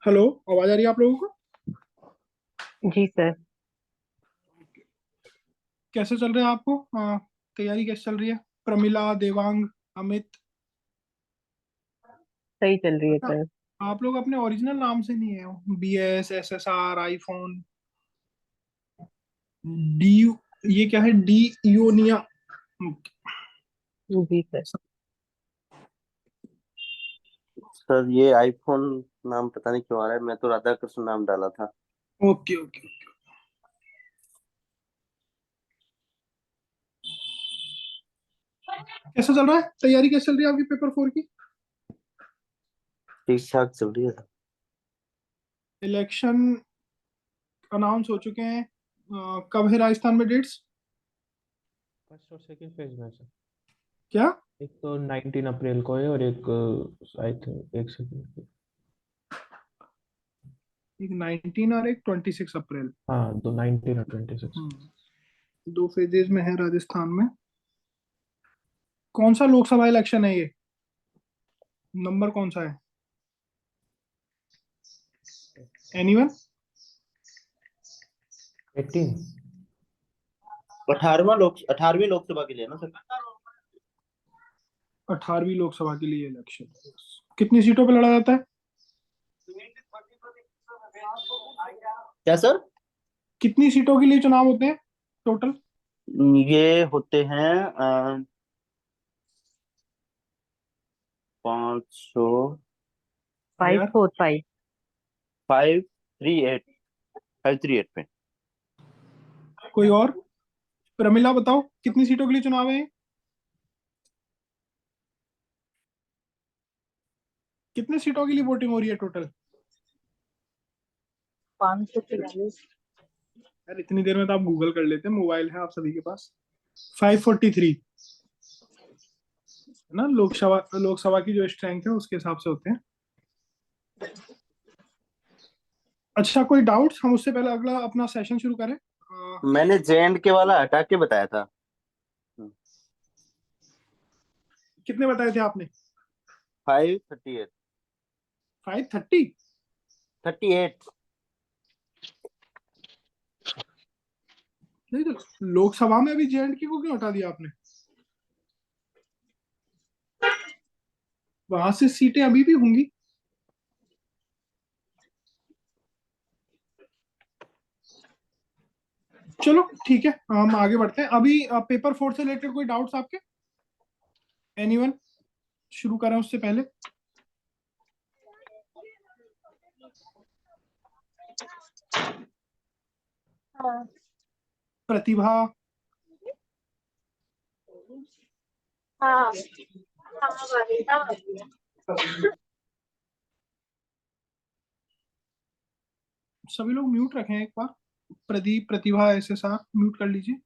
Hello. आवाज आ रही है आप लोगों को? जी सर। कैसे चल रहा है आपको? तैयारी कैसे चल रही है? प्रमिला, देवांग, अमित। सही चल रही है अच्छा, सर। आप लोग अपने ओरिजिनल नाम से नहीं है? BS SSR आईफोन डी, ये क्या है? डी इयोनिया। जी सर। सर ये आईफोन नाम पता नहीं क्यों आ रहा है। मैं तो राधा कृष्ण नाम डाला था। Okay okay. कैसा चल रहा है? तैयारी कैसे चल रही है आपकी पेपर 4 की? ठीक ठाक चल रही है सर। इलेक्शन अनाउंस हो चुके हैं। कब है राजस्थान में डेट्स? फर्स्ट और सेकंड फेज में सर। क्या? एक तो 19 अप्रैल को है और एक आई थिंक एक सेकंड। एक 19 और एक 26 अप्रैल। हाँ, दो 19 और 26। दो फेजेस में है राजस्थान में। कौन सा लोकसभा इलेक्शन है ये? नंबर कौन सा है? एनीवन? 18। 18वीं लोकसभा के लिए ना सर। 18वीं लोकसभा के लिए इलेक्शन। कितनी सीटों पे लड़ा जाता है? क्या सर? कितनी सीटों के लिए चुनाव होते हैं टोटल? ये होते हैं 500। यार, 545। 538। 538 पे। कोई और? प्रमिला बताओ, कितनी सीटों के लिए चुनाव है? कितनी सीटों के लिए वोटिंग हो रही है टोटल? 543। यार, इतनी देर में तो आप गूगल कर लेते, मोबाइल है आप सभी के पास। 543 है ना? लोकसभा लोकसभा की जो स्ट्रेंथ है उसके हिसाब से होते हैं। अच्छा, कोई डाउट्स? हम उससे पहले अगला अपना सेशन शुरू करें। मैंने JNK वाला हटा के बताया था। कितने बताए थे आपने? 538। 530? 38। नहीं तो लोकसभा में अभी JNK को क्यों हटा दिया आपने? वहां से सीटें अभी भी होंगी। चलो ठीक है, हम आगे बढ़ते हैं। अभी पेपर 4 से रिलेटेड कोई डाउट्स आपके? एनीवन? शुरू करें उससे पहले। हाँ। प्रतिभा? हाँ। सभी लोग म्यूट रखें एक बार। प्रदीप, प्रतिभा, SSR म्यूट कर लीजिए।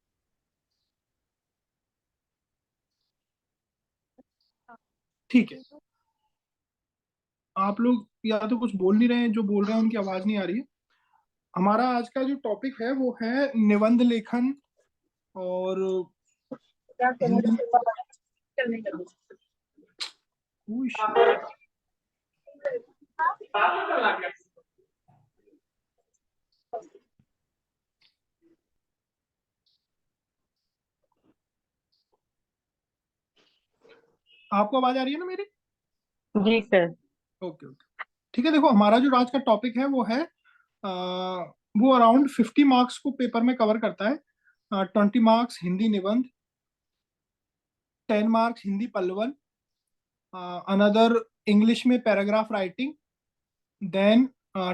ठीक है। आप लोग या तो कुछ बोल नहीं रहे हैं, जो बोल रहे हैं उनकी आवाज नहीं आ रही है। हमारा आज का जो टॉपिक है वो है निबंध लेखन। और हिंदी में कोई shit। आपको आवाज आ रही है ना मेरी? जी सर। Okay okay. ठीक है, देखो हमारा जो आज का टॉपिक है वो है वो अराउंड 50 मार्क्स को पेपर में कवर करता है। 20 मार्क्स हिंदी निबंध, 10 marks Hindi Pallavan, another English में पैराग्राफ राइटिंग, देन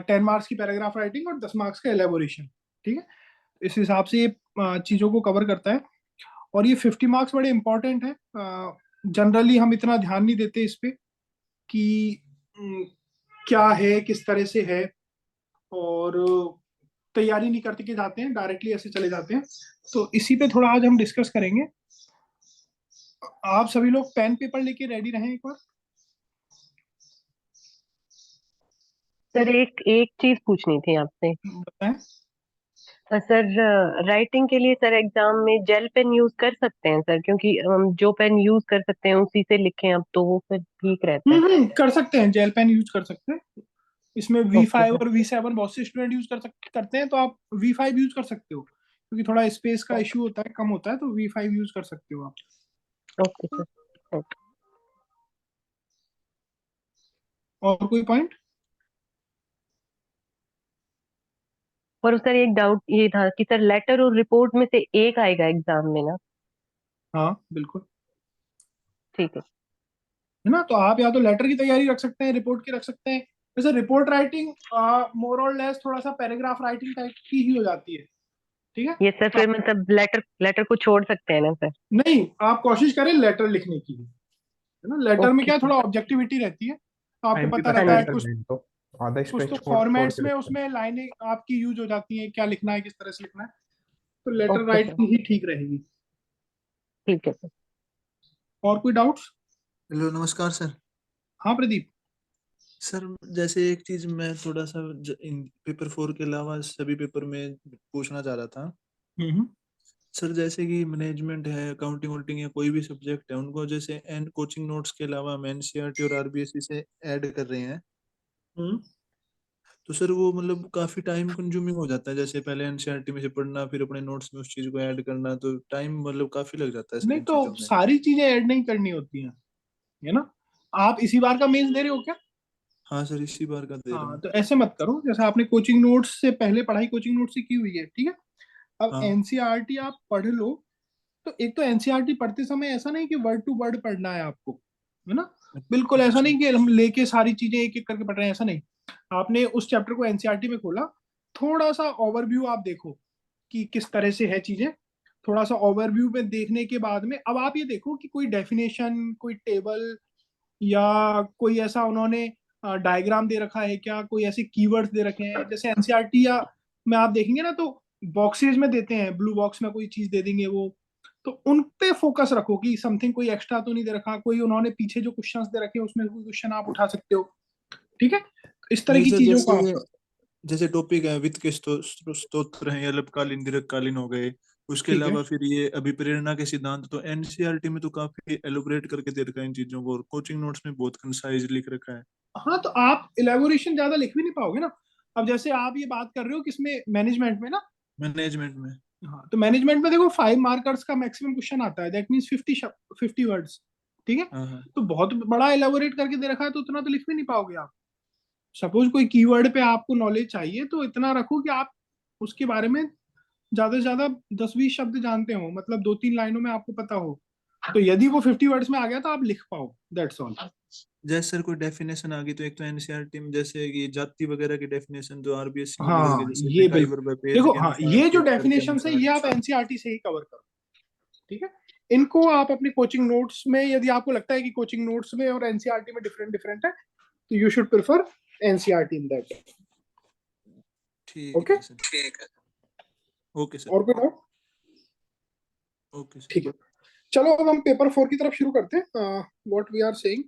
10 मार्क्स की पैराग्राफ राइटिंग और 10 मार्क्स का एलेबोरेशन। ठीक है, इस हिसाब से ये चीज़ों को कवर करता है। और ये 50 मार्क्स बड़े इंपॉर्टेंट है। जनरली हम इतना ध्यान नहीं देते इस पे कि क्या है, किस तरह से है। और तैयारी नहीं करते के जाते हैं, डायरेक्टली ऐसे चले जाते हैं। तो इसी पे थोड़ा आज हम डिस्कस करेंगे। आप सभी लोग पेन पेपर लेके रेडी रहें एक बार। सर एक एक चीज पूछनी थी आपसे। बताएं। सर, राइटिंग के लिए सर एग्जाम में जेल पेन यूज कर सकते हैं सर? क्योंकि हम जो पेन यूज कर सकते हैं उसी से लिखें अब तो वो फिर ठीक रहता है। कर सकते हैं, जेल पेन यूज कर सकते हैं। इसमें ओके V5 सर। और V7 बहुत से स्टूडेंट यूज करते हैं, तो आप V5 यूज कर सकते हो, क्योंकि थोड़ा स्पेस का इशू होता है, कम होता है, तो V5 यूज कर सकते हो आप। Okay sir. ओके। और कोई पॉइंट? और सर एक डाउट ये था कि सर लेटर और रिपोर्ट में से एक आएगा एग्जाम में ना? हाँ बिल्कुल, ठीक है। है ना। तो आप या तो लेटर की तैयारी रख सकते हैं, रिपोर्ट की रख सकते हैं। वैसे रिपोर्ट राइटिंग मोर और लेस थोड़ा सा पैराग्राफ राइटिंग टाइप की ही हो जाती है, ठीक है। ये सर तो फिर मतलब लेटर लेटर को छोड़ सकते हैं ना सर? नहीं, आप कोशिश करें लेटर लिखने की, है ना। लेटर में ओके क्या है, सर। थोड़ा ऑब्जेक्टिविटी रहती है, तो आपको एमपी पता तक हाँ रहता है जी। लेटर कुछ नहीं तो आधा कुछ स्पेस तो छोड़ फॉर्मेट्स के में लिखते हैं। उसमें लाइनें आपकी यूज हो जाती हैं, क्या लिखना है, किस तरह से लिखना है, तो लेटर ओके सर। राइटिंग ही ठीक रहेगी। ठीक है सर। और कोई डाउट्स? हेलो, नमस्कार सर। हाँ प्रदीप। सर, जैसे एक चीज मैं थोड़ा सा इन पेपर 4 के अलावा सभी पेपर में पूछना चाह रहा था। हम्म। सर, जैसे कि मैनेजमेंट है, अकाउंटिंग वोटिंग या कोई भी सब्जेक्ट है, उनको जैसे एंड कोचिंग नोट्स के अलावा हम एनसीईआरटी और आरबीएसई से ऐड कर रहे हैं, हम्म। तो सर वो मतलब काफी टाइम कंज्यूमिंग हो जाता है। जैसे पहले एनसीईआरटी में से पढ़ना, फिर अपने नोट्स में उस चीज को ऐड करना, तो टाइम मतलब काफी लग जाता है सर नहीं, इन तो चीजों में। सारी चीजें ऐड नहीं करनी होती हैं, है ना। आप इसी बार का मेंस दे रहे हो क्या? हाँ सर, इसी बार का दे रहा हाँ, हूँ। तो ऐसे मत करो, जैसे आपने कोचिंग नोट्स से पहले पढ़ाई कोचिंग नोट्स से की हुई है, ठीक है। अब हाँ। एनसीईआरटी आप पढ़ लो, तो एक तो एनसीईआरटी पढ़ते समय ऐसा नहीं कि वर्ड टू वर्ड पढ़ना है आपको, है ना। बिल्कुल ऐसा अच्छा। नहीं कि हम लेके सारी चीजें एक एक करके पढ़ रहे हैं, ऐसा नहीं। आपने उस चैप्टर को एनसीईआरटी में खोला, थोड़ा सा ओवरव्यू आप देखो कि किस तरह से है चीजें। थोड़ा सा ओवरव्यू में देखने के बाद में अब आप ये देखो कि कोई डेफिनेशन, कोई टेबल, या कोई ऐसा उन्होंने डायग्राम दे रखा है क्या, कोई ऐसे कीवर्ड्स दे रखे हैं, जैसे एनसीईआरटी या में आप देखेंगे ना, तो बॉक्सेज में देते हैं, ब्लू बॉक्स में कोई चीज दे देंगे वो, तो उन पे फोकस रखो कि समथिंग कोई एक्स्ट्रा तो नहीं दे रखा, कोई उन्होंने पीछे जो क्वेश्चंस दे रखे हैं उसमें कोई क्वेश्चन आप उठा सकते हो, ठीक है। इस तरह नहीं की सर, चीजों जैसे का आप जैसे टॉपिक है वित्त के स्तोत्र हैं, अल्पकालीन दीर्घकालीन हो गए, उसके ठीक है। अलावा फिर ये अभिप्रेरणा के सिद्धांत, तो एनसीईआरटी में तो काफी एलोबरेट करके दे रखा है इन चीजों को, और कोचिंग नोट्स में बहुत कंसाइज लिख रखा है। हाँ, तो आप इलेबोरेशन ज्यादा लिख भी नहीं पाओगे ना। अब जैसे आप ये बात कर रहे हो किसमें, मैनेजमेंट में ना। मैनेजमेंट में। हाँ, तो मैनेजमेंट में देखो 5 मार्कर्स का मैक्सिमम क्वेश्चन आता है, दैट मीन्स 50 वर्ड्स, ठीक है। हाँ हाँ। तो बहुत बड़ा एलाबोरेट करके दे रखा है, तो उतना तो लिख भी नहीं पाओगे आप। सपोज कोई कीवर्ड पे आपको नॉलेज चाहिए, तो इतना रखो कि आप उसके बारे में ज्यादा से ज्यादा 10-20 शब्द जानते हो, मतलब 2-3 लाइनों में आपको पता हो, तो यदि वो 50 वर्ड्स में आ गया तो आप लिख पाओ, दैट्स ऑल। जैसे सर कोई डेफिनेशन आ गई, तो एक तो एनसीईआरटी में जैसे कि जाति वगैरह की डेफिनेशन, जो आरबीएससी में बदल गई, हाँ जैसे ये पिटाई बिल्कुल, बाय पेज देखो के हाँ, अनुसार, ये जो फिर स्तर के डेफिनेशन है अनुसार। ये आप एनसीईआरटी से ही कवर करो, ठीक है। इनको आप अपनी कोचिंग नोट्स में, यदि आपको लगता है कि कोचिंग नोट्स में और एनसीईआरटी में डिफरेंट डिफरेंट है, तो you should prefer NCERT in that. ठीक ओके। है सर। ठीक है। Okay sir. और कोई डाउट? Okay sir. ठीक है, चलो अब हम पेपर 4 की तरफ शुरू करते हैं, व्हाट वी आर सेइंग।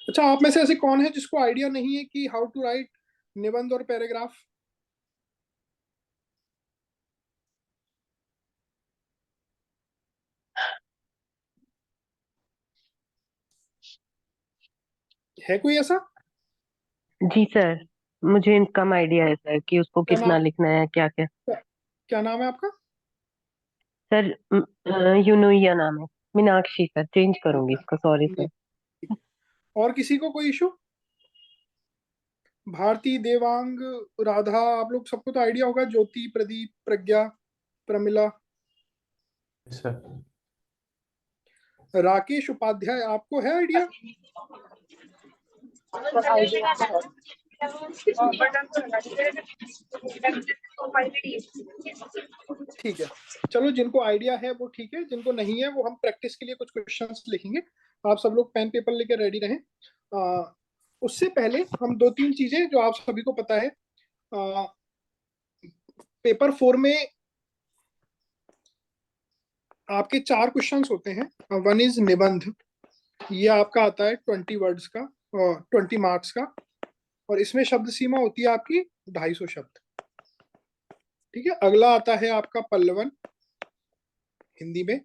अच्छा, आप में से ऐसे कौन है जिसको आइडिया नहीं है कि हाउ टू राइट निबंध और पैराग्राफ? है कोई ऐसा? जी सर, मुझे कम आइडिया है सर कि उसको क्या कितना नाम, लिखना है, क्या क्या। क्या नाम है आपका? सर यूनुइया नाम है। मीनाक्षी सर, चेंज करूंगी इसका, सॉरी नहीं, सर। ठीक है। और किसी को कोई इशू? भारती, देवांग, राधा, आप लोग सबको तो आइडिया होगा, ज्योति, प्रदीप, प्रज्ञा, प्रमिला, सर राकेश उपाध्याय, आपको है आइडिया? ठीक है, चलो जिनको आइडिया है वो ठीक है, जिनको नहीं है वो हम प्रैक्टिस के लिए कुछ क्वेश्चंस लिखेंगे। आप सब लोग पेन पेपर लेकर रेडी रहें। उससे पहले हम 2-3 चीजें जो आप सभी को पता है, पेपर 4 में आपके 4 क्वेश्चंस होते हैं। वन इज निबंध, ये आपका आता है 20 वर्ड्स का, 20 मार्क्स का, और इसमें शब्द सीमा होती है आपकी 250 शब्द, ठीक है। अगला आता है आपका पल्लवन, हिंदी में।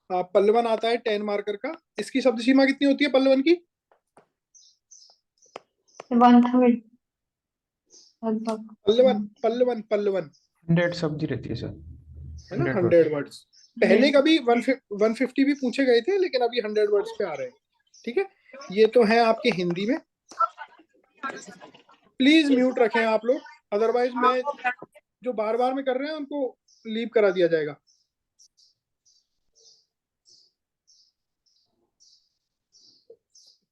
पल्लवन आता है 10 मार्कर का। इसकी शब्द सीमा कितनी होती है पल्लवन की? 1/3 लगभग। पल्लवन पल्लवन पल्लवन 100 शब्द ही रहती है सर, है ना, 100 100 वर्ड्स। पहले कभी 150 भी पूछे गए थे, लेकिन अभी 100 वर्ड्स पे आ रहे हैं। ठीक है, ये तो है आपके हिंदी में। प्लीज म्यूट रखें आप लोग, अदरवाइज मैं जो बार बार में कर रहे हैं उनको लीव करा दिया जाएगा।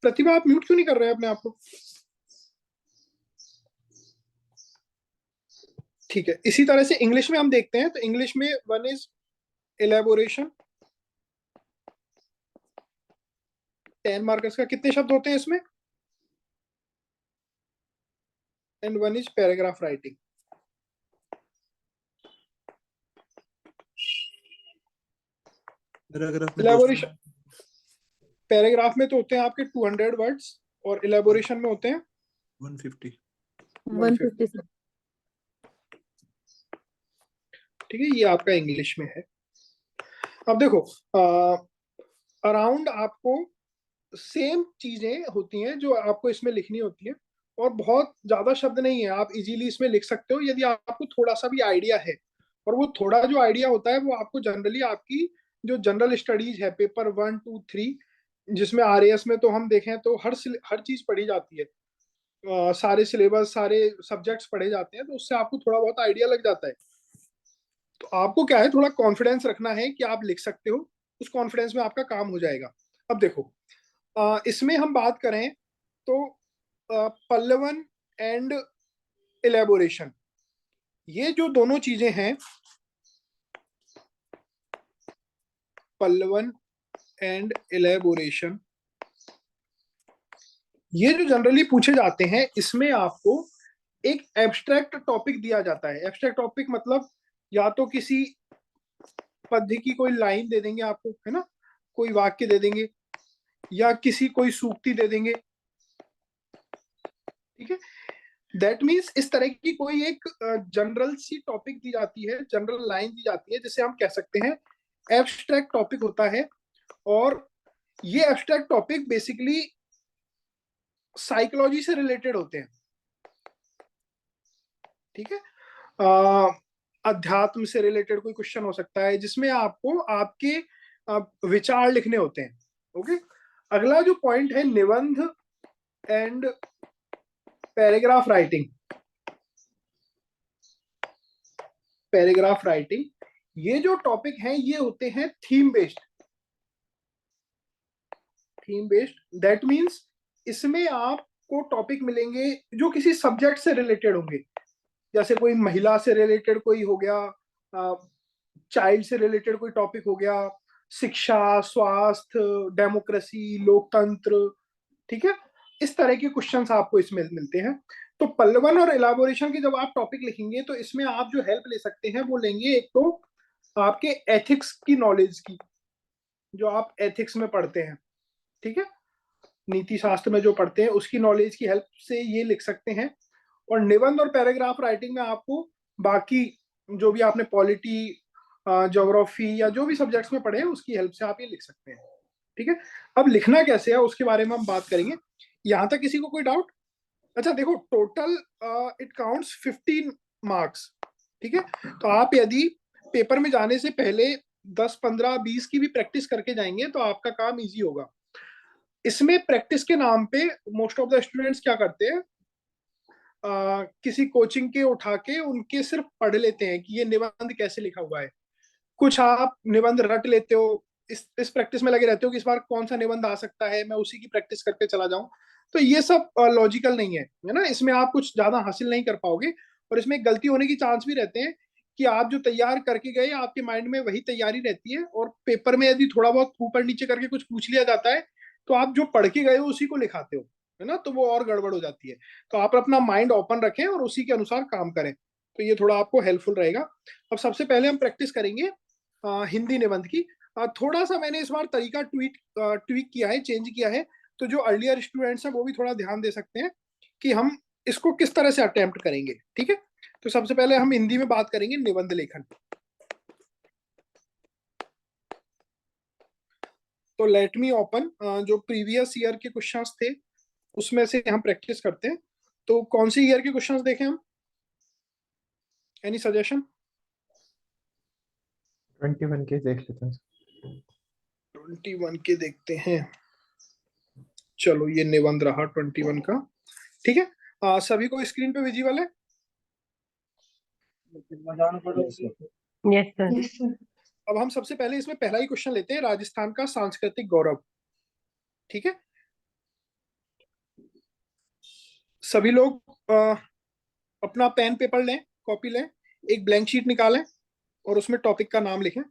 प्रतिभा, आप म्यूट क्यों नहीं कर रहे हैं अपने आप को? ठीक है, इसी तरह से इंग्लिश में हम देखते हैं। तो इंग्लिश में वन इज एलेबोरेशन, 10 मार्कर्स का। कितने शब्द होते हैं इसमें? And one is paragraph writing. Paragraph में एलेबोरेशन, पैराग्राफ में तो होते हैं आपके 200 वर्ड्स और एलेबोरेशन में होते हैं 150। 150 ठीक है, ये आपका इंग्लिश में है। अब देखो, अराउंड आपको सेम चीजें होती हैं जो आपको इसमें लिखनी होती है, और बहुत ज्यादा शब्द नहीं है, आप इजीली इसमें लिख सकते हो यदि आपको थोड़ा सा भी आइडिया है। और वो थोड़ा जो आइडिया होता है वो आपको जनरली आपकी जो जनरल स्टडीज है, पेपर 1, 2, 3, जिसमें RAS में तो हम देखें तो हर चीज पढ़ी जाती है, सारे सिलेबस सारे सब्जेक्ट्स पढ़े जाते हैं, तो उससे आपको थोड़ा बहुत आइडिया लग जाता है। तो आपको क्या है, थोड़ा कॉन्फिडेंस रखना है कि आप लिख सकते हो, उस कॉन्फिडेंस में आपका काम हो जाएगा। अब देखो, इसमें हम बात करें तो पल्लवन एंड एलेबोरेशन, ये जो दोनों चीजें हैं, पल्लवन एंड एलेबोरेशन, ये जो जनरली पूछे जाते हैं, इसमें आपको एक एब्स्ट्रैक्ट टॉपिक दिया जाता है। एब्स्ट्रैक्ट टॉपिक मतलब या तो किसी पद्य की कोई लाइन दे देंगे आपको, है ना, कोई वाक्य दे देंगे, या किसी कोई सूक्ति दे देंगे। ठीक है, दैट मीन्स इस तरह की कोई एक जनरल सी टॉपिक दी जाती है, जनरल लाइन दी जाती है, जिसे हम कह सकते हैं एब्स्ट्रैक्ट टॉपिक होता है। और ये एब्स्ट्रैक्ट टॉपिक बेसिकली साइकोलॉजी से रिलेटेड होते हैं। ठीक है, अध्यात्म से रिलेटेड कोई क्वेश्चन हो सकता है जिसमें आपको आपके विचार लिखने होते हैं। ओके, अगला जो पॉइंट है, निबंध and paragraph writing. Paragraph writing, ये जो टॉपिक हैं ये होते हैं theme based. Theme based that means इसमें आपको टॉपिक मिलेंगे जो किसी सब्जेक्ट से रिलेटेड होंगे, जैसे कोई महिला से रिलेटेड कोई हो गया, चाइल्ड से रिलेटेड कोई टॉपिक हो गया, शिक्षा, स्वास्थ्य, डेमोक्रेसी, लोकतंत्र। ठीक है, इस तरह के क्वेश्चंस आपको इसमें मिलते हैं। तो पल्लवन और एलाबोरेशन के जब आप टॉपिक लिखेंगे तो इसमें आप जो हेल्प ले सकते हैं वो लेंगे, एक तो आपके एथिक्स की नॉलेज की, जो आप एथिक्स में पढ़ते हैं। ठीक है, नीति शास्त्र में जो पढ़ते हैं उसकी नॉलेज की हेल्प से ये लिख सकते हैं। और निबंध और पैराग्राफ राइटिंग में आपको बाकी जो भी आपने पॉलिटी, ज्योग्राफी या जो भी सब्जेक्ट्स में पढ़े हैं उसकी हेल्प से आप ये लिख सकते हैं। ठीक है, अब लिखना कैसे है उसके बारे में हम बात करेंगे। यहां तक किसी को कोई डाउट? अच्छा देखो, टोटल इट काउंट्स 15 मार्क्स। ठीक है, तो आप यदि पेपर में जाने से पहले 10, 15, 20 की भी प्रैक्टिस करके जाएंगे तो आपका काम इजी होगा। इसमें प्रैक्टिस के नाम पे मोस्ट ऑफ द स्टूडेंट्स क्या करते हैं, किसी कोचिंग के उठा के उनके सिर्फ पढ़ लेते हैं कि ये निबंध कैसे लिखा हुआ है। कुछ आप निबंध रट लेते हो, इस प्रैक्टिस में लगे रहते हो कि इस बार कौन सा निबंध आ सकता है, मैं उसी की प्रैक्टिस करके चला जाऊं। तो ये सब लॉजिकल नहीं है, है ना, इसमें आप कुछ ज्यादा हासिल नहीं कर पाओगे। और इसमें गलती होने की चांस भी रहते हैं कि आप जो तैयार करके गए आपके माइंड में वही तैयारी रहती है, और पेपर में यदि थोड़ा बहुत ऊपर नीचे करके कुछ पूछ लिया जाता है तो आप जो पढ़ के गए हो उसी को लिखाते हो, है ना, तो वो और गड़बड़ हो जाती है। तो आप अपना माइंड ओपन रखें और उसी के अनुसार काम करें, तो ये थोड़ा आपको हेल्पफुल रहेगा। अब सबसे पहले हम प्रैक्टिस करेंगे हिंदी निबंध की। थोड़ा सा मैंने इस बार तरीका ट्वीक किया है, चेंज किया है, तो जो अर्लियर स्टूडेंट्स हैं वो भी थोड़ा ध्यान दे सकते हैं कि हम इसको किस तरह से अटेम्प्ट करेंगे। ठीक है, तो सबसे पहले हम हिंदी में बात करेंगे निबंध लेखन। तो लेट मी ओपन, जो प्रीवियस ईयर के क्वेश्चंस थे उसमें से हम प्रैक्टिस करते हैं। तो कौन सी ईयर के क्वेश्चंस देखें हम? Any suggestion? 21 के देख लेते हैं। 21 के देखते हैं। चलो ये निबंध रहा 21 का, ठीक है। सभी को स्क्रीन पे विजिबल है? Yes sir. Yes sir. अब हम सबसे पहले इसमें पहला ही क्वेश्चन लेते हैं, राजस्थान का सांस्कृतिक गौरव, ठीक है। सभी लोग अपना पेन पेपर लें, कॉपी लें, एक ब्लैंक शीट निकालें और उसमें टॉपिक का नाम लिखें।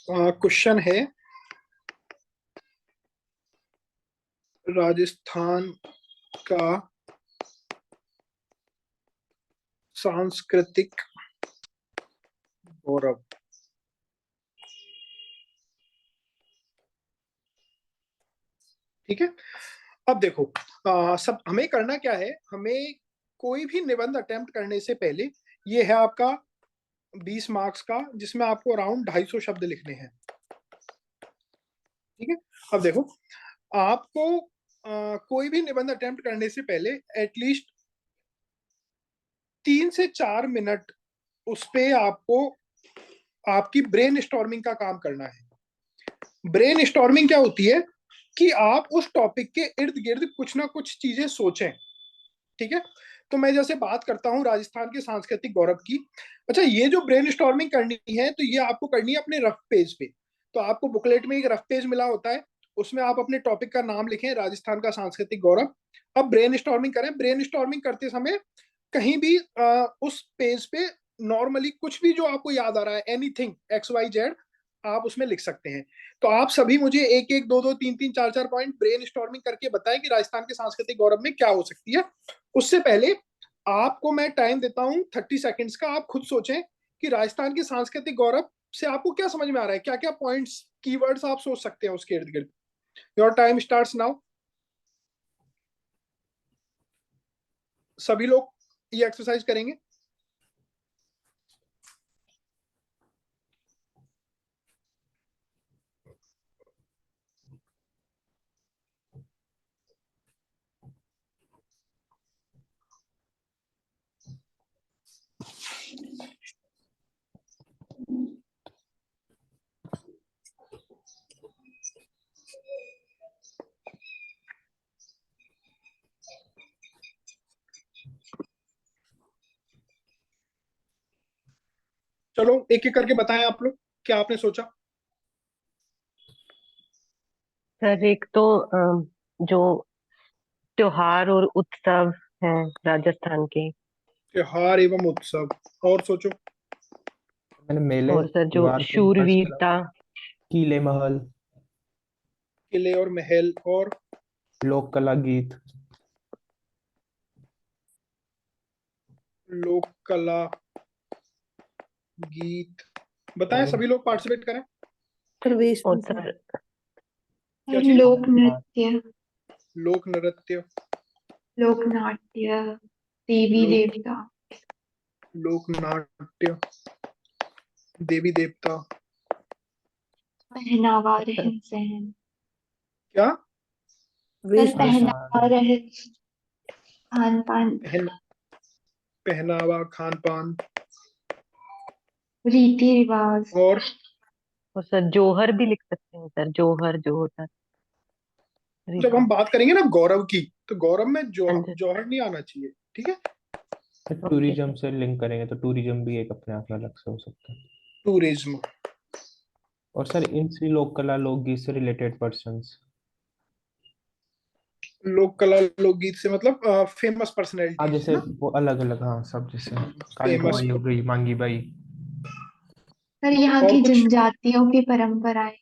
क्वेश्चन है राजस्थान का सांस्कृतिक गौरव। ठीक है। अब देखो, सब हमें करना क्या है, हमें कोई भी निबंध अटेम्प्ट करने से पहले, ये है आपका 20 मार्क्स का, जिसमें आपको अराउंड 250 शब्द लिखने हैं। ठीक है। अब देखो, आपको कोई भी निबंध अटेम्प्ट करने से पहले एटलीस्ट 3 से 4 मिनट उस पे आपको आपकी ब्रेन स्टॉर्मिंग का काम करना है। ब्रेन स्टॉर्मिंग क्या होती है कि आप उस टॉपिक के इर्द गिर्द कुछ ना कुछ चीजें सोचें। ठीक है। तो मैं जैसे बात करता हूं राजस्थान के सांस्कृतिक गौरव की। अच्छा, ये जो ब्रेन स्टॉर्मिंग करनी है तो ये आपको करनी है अपने रफ पेज पे। तो आपको बुकलेट में एक रफ पेज मिला होता है, उसमें आप अपने टॉपिक का नाम लिखें, राजस्थान का सांस्कृतिक गौरव। अब ब्रेन स्टॉर्मिंग करें। ब्रेन स्टॉर्मिंग करते समय कहीं भी उस पेज पे नॉर्मली कुछ भी जो आपको याद आ रहा है, एनीथिंग XYZ, आप उसमें लिख सकते हैं। तो आप सभी मुझे एक एक, दो दो, तीन तीन, चार चार पॉइंट ब्रेन स्टॉर्मिंग करके बताएं कि राजस्थान के सांस्कृतिक गौरव में क्या हो सकती है। उससे पहले आपको मैं टाइम देता हूं 30 सेकेंड्स का। आप खुद सोचें कि राजस्थान के सांस्कृतिक गौरव से आपको क्या समझ में आ रहा है, क्या क्या पॉइंट्स, कीवर्ड्स आप सोच सकते हैं उसके इर्द गिर्द। Your time starts now. सभी लोग ये एक्सरसाइज करेंगे। चलो एक एक करके बताएं आप लोग, क्या आपने सोचा। सर एक तो जो त्योहार और उत्सव हैं राजस्थान के, त्योहार एवं उत्सव। और सोचो। मैंने मेले और सर जो त्योहार तो फर्स्ट करा, शूरवीरता, किले महल, किले और महल, और लोक कला गीत, लोक कला गीत। बताएं, और सभी लोग पार्टिसिपेट करें। और सर क्या चीज? लोक नृत्य, लोक नृत्य, लोक नाट्य, देवी लोक देवता, लोक नाट्य, देवी देवता। पहनावा, सर रहन सहन, क्या? सर पहनावा, वेशभूषा, रहन खान पान, पहन पहनावा, खान पान, रीति रिवाज, और सर जौहर भी लिख सकते हैं सर, जौहर जो होता है जब हम रीति। बात करेंगे ना गौरव की, तो गौरव में हाँ जी। जौहर नहीं आना चाहिए। ठीक है। Okay tourism sir. से लिंक करेंगे तो टूरिज्म भी एक अपने आप में अलग से हो सकता है। टूरिज्म। और सर इनसे लोक कला लोकगीत से रिलेटेड पर्सन्स, लोक कला लोकगीत से मतलब फेमस हाँ पर्सनैलिटीज जैसे ना। वो अलग अलग, हाँ सब, जैसे कालिका फेमस। बाई हो गई, मांगी बाई। सर यहाँ और की कुछ? जनजातियों की परंपराएं,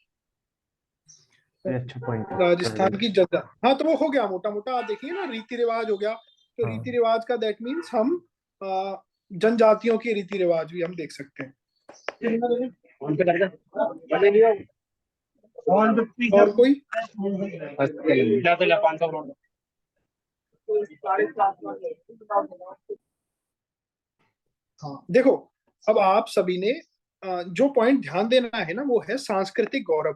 ये अच्छा पॉइंट राजस्थान है। की जनता। हाँ, तो वो हो गया मोटा मोटा। आप देखिए ना, रीति रिवाज हो गया। तो रीति हाँ रिवाज का दैट मीन्स हम जनजातियों के रीति रिवाज भी हम देख सकते हैं। और कोई? हाँ देखो, अब आप सभी ने जो पॉइंट ध्यान देना है ना वो है सांस्कृतिक गौरव।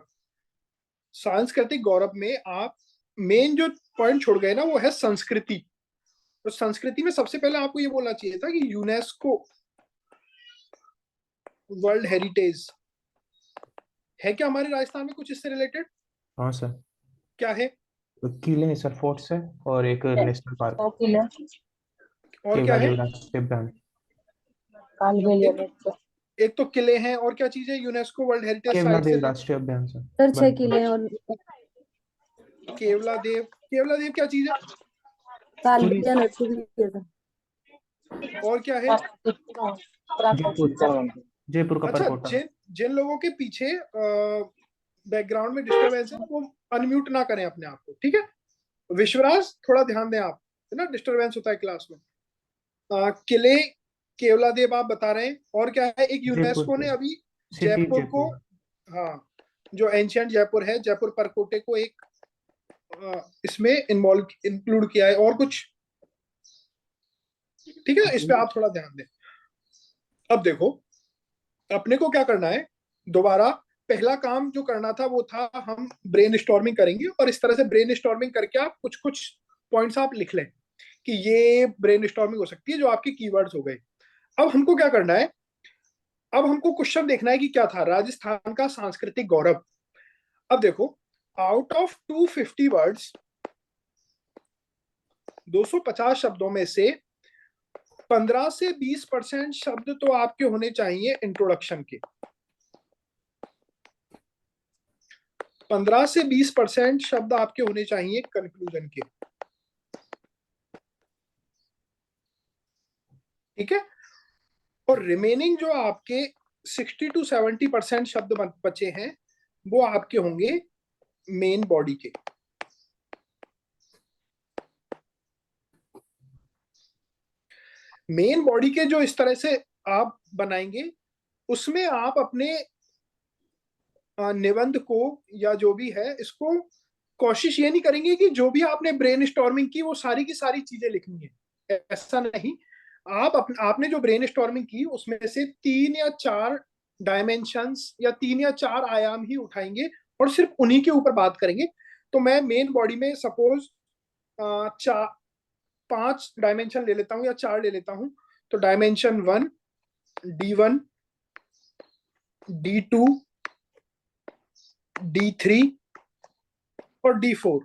सांस्कृतिक गौरव में आप मेन जो पॉइंट छोड़ गए ना वो है संस्कृति। तो संस्कृति में सबसे पहले आपको ये बोलना चाहिए था कि यूनेस्को वर्ल्ड हेरिटेज है क्या हमारे राजस्थान में कुछ इससे रिलेटेड? हाँ सर, क्या है? किले हैं सर, फोर्ट्स है, और एक नेशनल पार्क, और क्या केवड़ा है? देव राष्ट्रीय उद्यान। एक तो किले हैं, और क्या चीज है यूनेस्को वर्ल्ड हेरिटेज केवड़ा साइट से? देव राष्ट्रीय उद्यान सर। सर 6 वन- किले और केवला देव, केवला देव क्या चीज है? कालबेलिया नर्सरी है सर। और क्या है? जयपुर, जयपुर का अच्छा, परकोटा। जिन जिन लोगों के पीछे बैकग्राउंड में डिस्टरबेंस है वो अनम्यूट ना करें अपने आप को, ठीक है? विश्वराज थोड़ा ध्यान दें आप, है ना, डिस्टरबेंस होता है क्लास में। किले केवला देव आप बता रहे हैं, और क्या है? एक यूनेस्को ने अभी सिटी जयपुर को, हाँ, जो एंशियंट जयपुर है, जयपुर परकोटे को एक इसमें इंक्लूड किया है। और कुछ? ठीक है, इस पे आप थोड़ा ध्यान दें। अब देखो अपने को क्या करना है, दोबारा पहला काम जो करना था वो था हम ब्रेनस्टॉर्मिंग करेंगे, और इस तरह से ब्रेनस्टॉर्मिंग करके आप कुछ कुछ पॉइंट्स आप लिख लें कि ये ब्रेनस्टॉर्मिंग हो सकती है, जो आपके कीवर्ड्स हो गए। अब हमको क्या करना है, अब हमको क्वेश्चन देखना है कि क्या था राजस्थान का सांस्कृतिक गौरव। अब देखो आउट ऑफ 250 वर्ड्स, 250 शब्दों में से 15 से 20% शब्द तो आपके होने चाहिए इंट्रोडक्शन के, 15 से 20% शब्द आपके होने चाहिए कंक्लूजन के, ठीक है? और रिमेनिंग जो आपके 60 to 70% शब्द बचे हैं वो आपके होंगे मेन बॉडी के। मेन बॉडी के जो इस तरह से आप बनाएंगे, उसमें आप अपने निबंध को या जो भी है इसको कोशिश ये नहीं करेंगे कि जो भी आपने ब्रेनस्टॉर्मिंग की वो सारी की सारी चीजें लिखनी है, ऐसा नहीं। आपने जो ब्रेनस्टॉर्मिंग की उसमें से 3 या 4 डायमेंशंस या 3 या 4 आयाम ही उठाएंगे और सिर्फ उन्हीं के ऊपर बात करेंगे। तो मैं मेन बॉडी में सपोज 5 डायमेंशन ले लेता हूं या 4 ले लेता हूं। तो डायमेंशन 1, D1, D2, D3 और D4,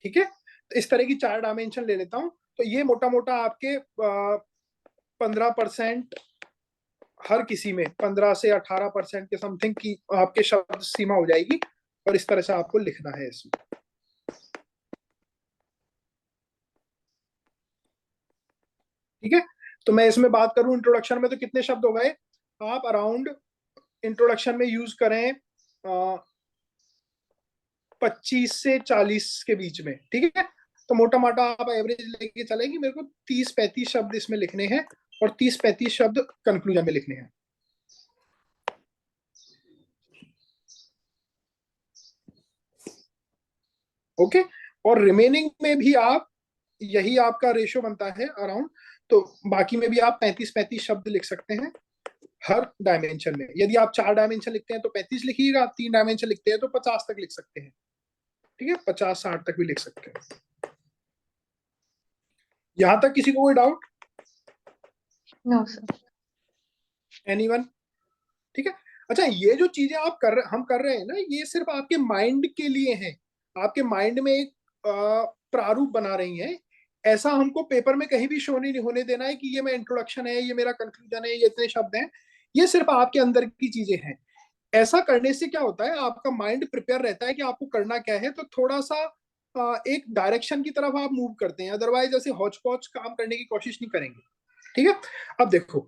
ठीक है? तो इस तरह की 4 डायमेंशन ले लेता हूं। तो ये मोटा मोटा आपके 15% हर किसी में 15 से 18% के समथिंग की आपके शब्द सीमा हो जाएगी, और इस तरह से आपको लिखना है इसमें, ठीक है? तो मैं इसमें बात करूं इंट्रोडक्शन में तो कितने शब्द हो गए? आप अराउंड इंट्रोडक्शन में यूज करें 25 से 40 के बीच में, ठीक है? तो मोटा मोटा आप एवरेज लेके चले कि मेरे को 30-35 शब्द इसमें लिखने हैं और 30-35 शब्द कंक्लूजन में लिखने हैं। ओके, और रिमेनिंग में भी आप यही आपका रेशो बनता है अराउंड, तो बाकी में भी आप 35-35 शब्द लिख सकते हैं हर डायमेंशन में। यदि आप 4 डायमेंशन लिखते हैं तो 35 लिखिएगा, 3 डायमेंशन लिखते हैं तो 50 तक लिख सकते हैं, ठीक है? 50-60 तक भी लिख सकते हैं। यहां तक किसी को कोई डाउट? No sir. एनीवन? ठीक है। अच्छा, ये जो चीजें हम कर रहे हैं ना, ये सिर्फ आपके माइंड के लिए है, आपके माइंड में एक प्रारूप बना रही हैं। ऐसा हमको पेपर में कहीं भी शो नहीं होने देना है कि ये मेरा इंट्रोडक्शन है, ये मेरा कंक्लूजन है, ये इतने शब्द हैं। ये सिर्फ आपके अंदर की चीजें हैं। ऐसा करने से क्या होता है, आपका माइंड प्रिपेयर रहता है कि आपको करना क्या है, तो थोड़ा सा एक डायरेक्शन की तरफ आप मूव करते हैं। अदरवाइज ऐसे हौच पौच काम करने की कोशिश नहीं करेंगे, ठीक है? अब देखो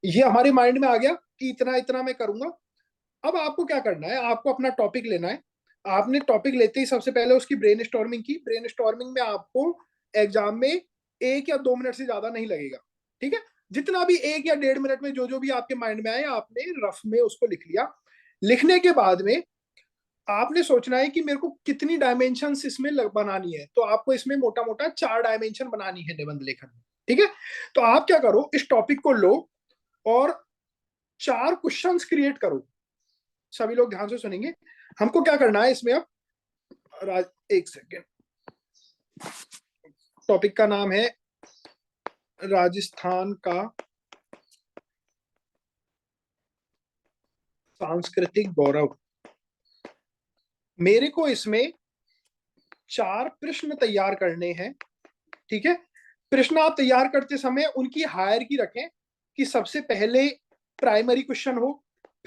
ये हमारे माइंड में आ गया कि इतना इतना मैं करूंगा। अब आपको क्या करना है, आपको अपना टॉपिक लेना है। आपने टॉपिक लेते ही सबसे पहले उसकी ब्रेनस्टॉर्मिंग की। ब्रेनस्टॉर्मिंग में आपको एग्जाम में 1 या 2 मिनट से ज्यादा नहीं लगेगा, ठीक है? जितना भी 1 या 1.5 मिनट में जो जो भी आपके माइंड में आए आपने रफ में उसको लिख लिया। लिखने के बाद में आपने सोचना है कि मेरे को कितनी डायमेंशंस इसमें बनानी है। तो आपको इसमें मोटा मोटा 4 डायमेंशन बनानी है निबंध लेखन में, ठीक है? तो आप क्या करो, इस टॉपिक को लो और 4 क्वेश्चंस क्रिएट करो। सभी लोग ध्यान से सुनेंगे। हमको क्या करना है इसमें अब, एक सेकेंड, टॉपिक का नाम है राजस्थान का सांस्कृतिक गौरव। मेरे को इसमें 4 प्रश्न तैयार करने हैं, ठीक है। प्रश्न आप तैयार करते समय उनकी हायरार्की रखें कि सबसे पहले प्राइमरी क्वेश्चन हो,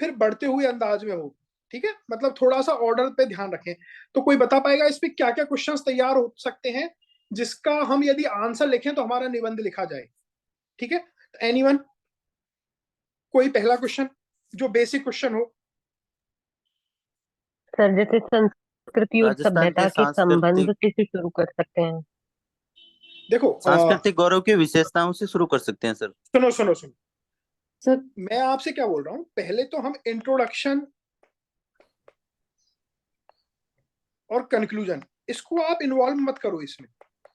फिर बढ़ते हुए अंदाज में हो, ठीक है। मतलब थोड़ा सा ऑर्डर पे ध्यान रखें। तो कोई बता पाएगा इस पे क्या क्या क्वेश्चंस तैयार हो सकते हैं जिसका हम यदि आंसर लिखें तो हमारा निबंध लिखा जाए, ठीक है। एनीवन, कोई पहला क्वेश्चन जो बेसिक क्वेश्चन हो। सर जैसे संस्कृति और राजस्थान सभ्यता के के संबंध सांस्कृतिक से शुरू कर सकते हैं। देखो सांस्कृतिक गौरव की विशेषताओं से शुरू कर सकते हैं सर। सुनो सुनो सुनो, सर मैं आपसे क्या बोल रहा हूं, पहले तो हम इंट्रोडक्शन और कंक्लूजन, इसको आप इन्वॉल्व मत करो इसमें।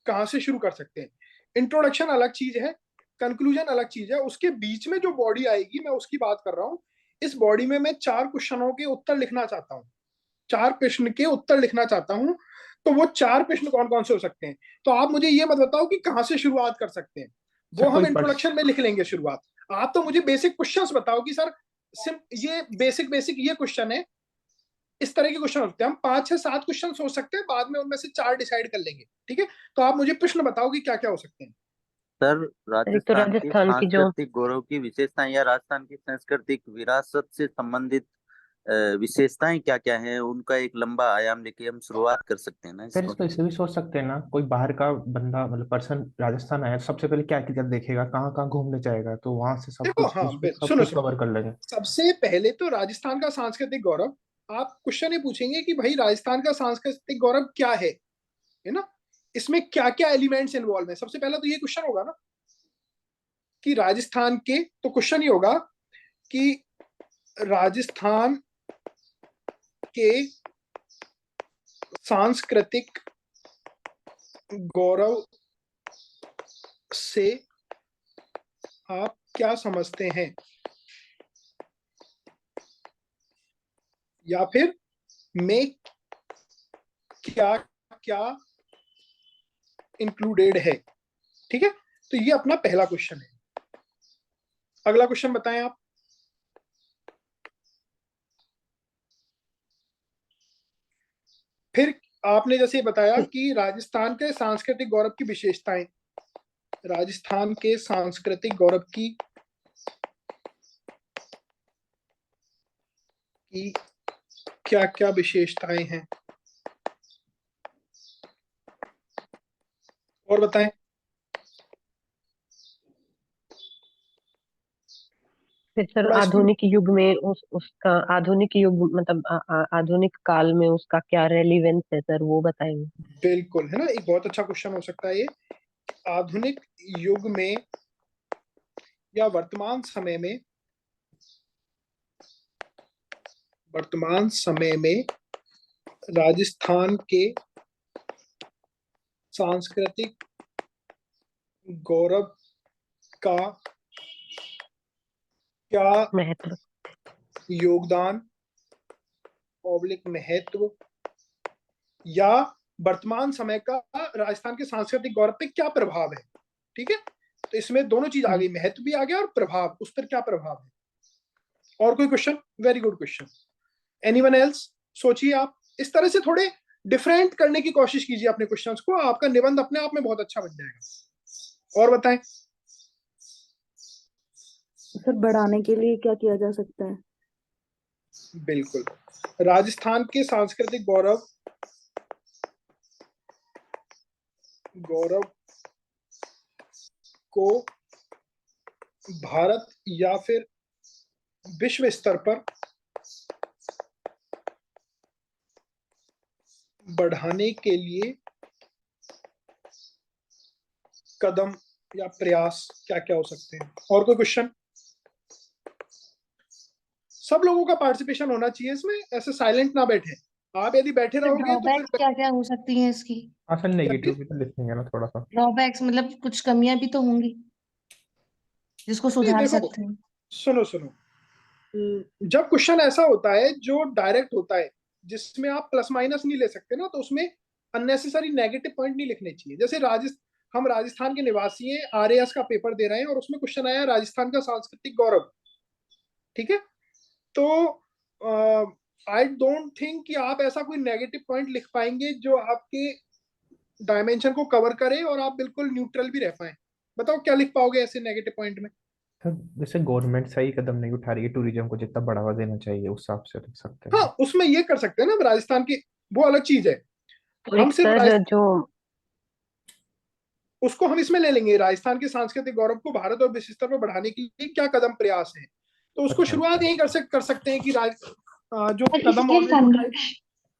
कहां से शुरू कर सकते हैं? इंट्रोडक्शन अलग चीज है, कंक्लूजन अलग चीज है। उसके बीच में जो बॉडी आएगी मैं उसकी बात कर रहा हूं। इस बॉडी में मैं 4 क्वेश्चनों के उत्तर लिखना चाहता हूं, 4 प्रश्न के उत्तर लिखना चाहता हूं। तो वो 4 प्रश्न कौन कौन से हो सकते हैं? तो आप मुझे ये मत बताओ कि कहां से शुरुआत कर सकते हैं, वो सर हम कोई इंट्रोडक्शन में लिख लेंगे शुरुआत। आप तो मुझे बेसिक क्वेश्चंस बताओ कि सर ये बेसिक ये क्वेश्चन है, इस तरह के क्वेश्चन होते हैं। हम 5 6 7 क्वेश्चन सोच सकते हैं, बाद में उनमें से 4 डिसाइड कर लेंगे, ठीक है। तो आप मुझे प्रश्न बताओ कि क्या क्या हो सकते हैं। सर एक तो राजस्थान की राजस्थान की जो सांस्कृतिक गौरव की विशेषताएं या राजस्थान की सांस्कृतिक विरासत से संबंधित विशेषताएं क्या क्या हैं, उनका एक लंबा आयाम लेके हम शुरुआत कर सकते हैं ना सर इसको। इसको इसे भी सोच सकते हैं ना, कोई बाहर का बंदा मतलब पर्सन राजस्थान आया तो सबसे पहले क्या क्या देखेगा, कहाँ कहाँ घूमने जाएगा, तो वहां से सब देखो कुछ हाँ, उसको सब सुनो कुछ सुनो, कवर कर लेंगे। सबसे पहले तो राजस्थान का सांस्कृतिक गौरव, आप क्वेश्चन ये पूछेंगे कि भाई राजस्थान का सांस्कृतिक गौरव क्या है ना, इसमें क्या क्या एलिमेंट्स इन्वॉल्व है। सबसे पहला तो ये क्वेश्चन होगा ना कि राजस्थान के, तो क्वेश्चन ये होगा कि राजस्थान के सांस्कृतिक गौरव से आप क्या समझते हैं, या फिर में क्या क्या इंक्लूडेड है, ठीक है। तो ये अपना पहला क्वेश्चन है। अगला क्वेश्चन बताएं आप। फिर आपने जैसे बताया कि राजस्थान के सांस्कृतिक गौरव की विशेषताएं, राजस्थान के सांस्कृतिक गौरव की क्या क्या विशेषताएं हैं, और बताएं। फिर सर थोड़ा इसको, आधुनिक युग में उसका आधुनिक युग मतलब आधुनिक काल में उसका क्या रेलिवेंस है सर, वो बताएंगे। बिल्कुल है ना, एक बहुत अच्छा क्वेश्चन हो सकता है ये। आधुनिक युग में या वर्तमान समय में राजस्थान के सांस्कृतिक गौरव का क्या महत्व। योगदान महत्व, या वर्तमान समय का राजस्थान के सांस्कृतिक गौरव पे क्या प्रभाव है, ठीक है। तो इसमें दोनों चीज आ गई, महत्व भी आ गया और प्रभाव, उस पर क्या प्रभाव है। और कोई question? Very good question. Anyone else? सोचिए आप, इस तरह से थोड़े डिफरेंट करने की कोशिश कीजिए अपने क्वेश्चंस को, आपका निबंध अपने आप में बहुत अच्छा बन जाएगा। और बताएं। सर बढ़ाने के लिए क्या किया जा सकता है? बिल्कुल, राजस्थान के सांस्कृतिक गौरव को भारत या फिर विश्व स्तर पर बढ़ाने के लिए कदम या प्रयास क्या क्या हो सकते हैं। और कोई क्वेश्चन? सब लोगों का पार्टिसिपेशन होना चाहिए इसमें, ऐसे साइलेंट ना बैठे। आप यदि बैठे रहोगे तो ड्रॉबैक्स फिर क्या क्या हो सकती हैं इसकी? हाँ सर नेगेटिव भी तो लिखेंगे ना थोड़ा सा। ड्रॉबैक्स मतलब कुछ कमियां भी तो होंगी जिसको नहीं, सुधार देखो सकते हैं। सुनो सुनो, जब क्वेश्चन ऐसा होता है जो डायरेक्ट होता है, जिसमें आप प्लस माइनस नहीं ले सकते ना, तो उसमें अननेसेसरी नेगेटिव पॉइंट नहीं लिखने चाहिए। जैसे हम राजस्थान के निवासी हैं, आरएएस का पेपर दे रहे हैं और उसमें क्वेश्चन आया राजस्थान का सांस्कृतिक गौरव, ठीक है, तो आई डोंट थिंक कि आप ऐसा कोई नेगेटिव पॉइंट लिख पाएंगे जो आपके डायमेंशन को कवर करे और आप बिल्कुल न्यूट्रल भी रह पाए। बताओ क्या लिख पाओगे ऐसे नेगेटिव पॉइंट में? सर जैसे गवर्नमेंट सही कदम नहीं उठा रही है, टूरिज्म को जितना बढ़ावा देना चाहिए उस हिसाब से लिख सकते हाँ, हैं। उसमें ये कर सकते हैं ना, राजस्थान की वो अलग चीज है। हम एक सिर्फ सर जो उसको हम इसमें ले लेंगे, राजस्थान के सांस्कृतिक गौरव को भारत और विश्व स्तर पर बढ़ाने के लिए क्या कदम प्रयास है, तो उसको अच्छा शुरुआत अच्छा। यही कर सकते हैं कि जो सर कदम इसके ऑलरेडी उठाए।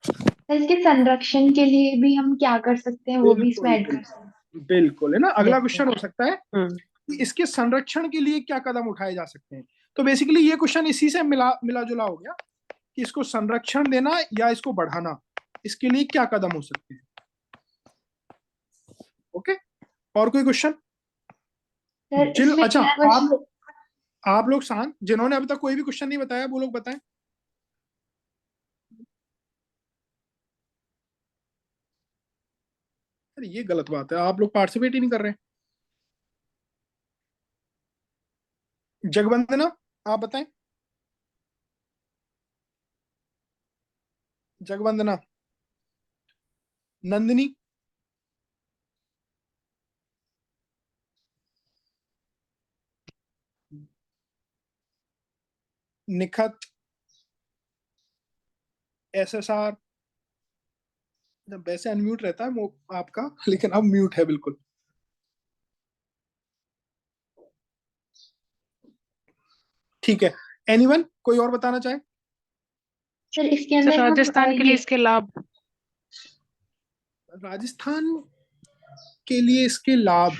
सर इसके संरक्षण के लिए भी हम क्या कर सकते हैं, वो भी इसमें ऐड कर सकते हैं। बिल्कुल है ना, अगला देखो क्वेश्चन हो सकता है हम्म कि इसके संरक्षण के लिए क्या कदम उठाए जा सकते हैं। तो बेसिकली ये क्वेश्चन इसी से मिला मिला जुला हो गया कि इसको संरक्षण देना या इसको बढ़ाना, इसके लिए क्या कदम हो सकते हैं। ओके, और कोई क्वेश्चन? सर इसमें अच्छा, एक क्वेश्चन आप लोग शांत, जिन्होंने अभी तक कोई भी क्वेश्चन नहीं बताया वो लोग बताएं। अरे ये गलत बात है, आप लोग पार्टिसिपेट ही नहीं कर रहे हैं। जगवंदना, आप बताएं। जगवंदना, नंदिनी, निखत, एसएसआर। वैसे अनम्यूट रहता है आपका, लेकिन अब म्यूट है बिल्कुल। ठीक है, एनीवन कोई और बताना चाहे? सर इसके सर अंदर हम राजस्थान के लिए ये इसके लाभ। राजस्थान के लिए इसके लाभ,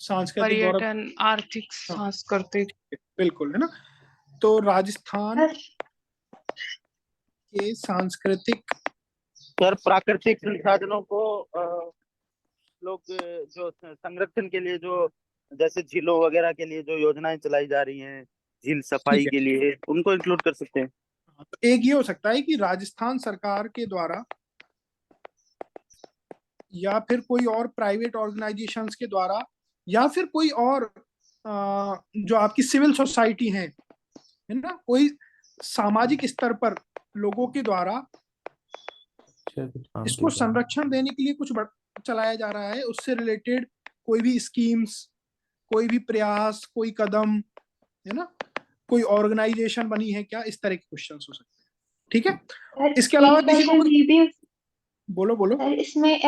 सांस्कृतिक गौरव, पर्यटन, आर्थिक, हाँ सांस्कृतिक। बिल्कुल है ना। तो राजस्थान सर के सांस्कृतिक, सर प्राकृतिक संसाधनों को लोग जो संरक्षण के लिए जो जैसे झीलों वगैरह के लिए जो योजनाएं चलाई जा रही हैं, झील सफाई ठीक है, के लिए, उनको इंक्लूड कर सकते हैं। तो एक ये हो सकता है कि राजस्थान सरकार के द्वारा या फिर कोई और प्राइवेट ऑर्गेनाइजेशंस के द्वारा या फिर कोई और जो आपकी सिविल सोसाइटी है ना, कोई सामाजिक स्तर पर लोगों के द्वारा अच्छा, कुछ काम इसको किया जाए। संरक्षण देने के लिए कुछ चलाया जा रहा है, उससे रिलेटेड कोई भी स्कीम्स, कोई भी प्रयास, कोई कदम, है ना, कोई ऑर्गेनाइजेशन बनी है क्या, इस तरह के क्वेश्चन हो सकते हैं। ठीक है, सर इसके अलावा एक किसी को क्वेश्चन कोई, ये भी बोलो बोलो। सर इसमें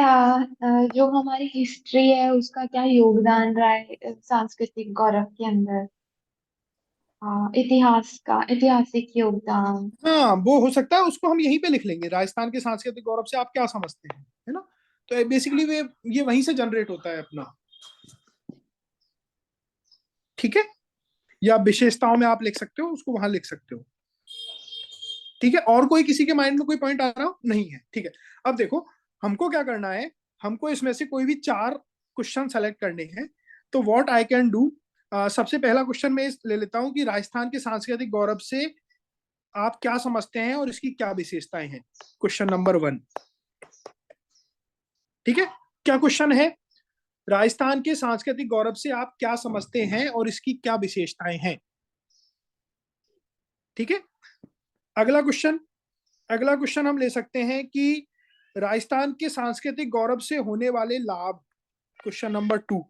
जो हमारी हिस्ट्री है उसका क्या योगदान रहा है सांस्कृतिक गौरव के अंदर, इतिहास का ऐतिहासिक योगदान। हाँ वो हो सकता है, उसको हम यहीं पे लिख लेंगे, राजस्थान के सांस्कृतिक गौरव से आप क्या समझते हैं, है ना। तो बेसिकली वे ये वहीं से जनरेट होता है अपना। ठीक है, या विशेषताओं में आप लिख सकते हो, उसको वहां लिख सकते हो। ठीक है, और कोई किसी के माइंड में कोई पॉइंट आ रहा नहीं है? ठीक है, अब देखो हमको क्या करना है, हमको इसमें से कोई भी 4 क्वेश्चन सेलेक्ट करने हैं। तो व्हाट आई कैन डू, सबसे पहला क्वेश्चन मैं ले लेता हूं कि राजस्थान के सांस्कृतिक गौरव से आप क्या समझते हैं और इसकी क्या विशेषताएं हैं। क्वेश्चन नंबर 1, ठीक है, क्या क्वेश्चन है, राजस्थान के सांस्कृतिक गौरव से आप क्या समझते हैं और इसकी क्या विशेषताएं हैं। ठीक है, अगला क्वेश्चन हम ले सकते हैं कि राजस्थान के सांस्कृतिक गौरव से होने वाले लाभ, क्वेश्चन नंबर 2।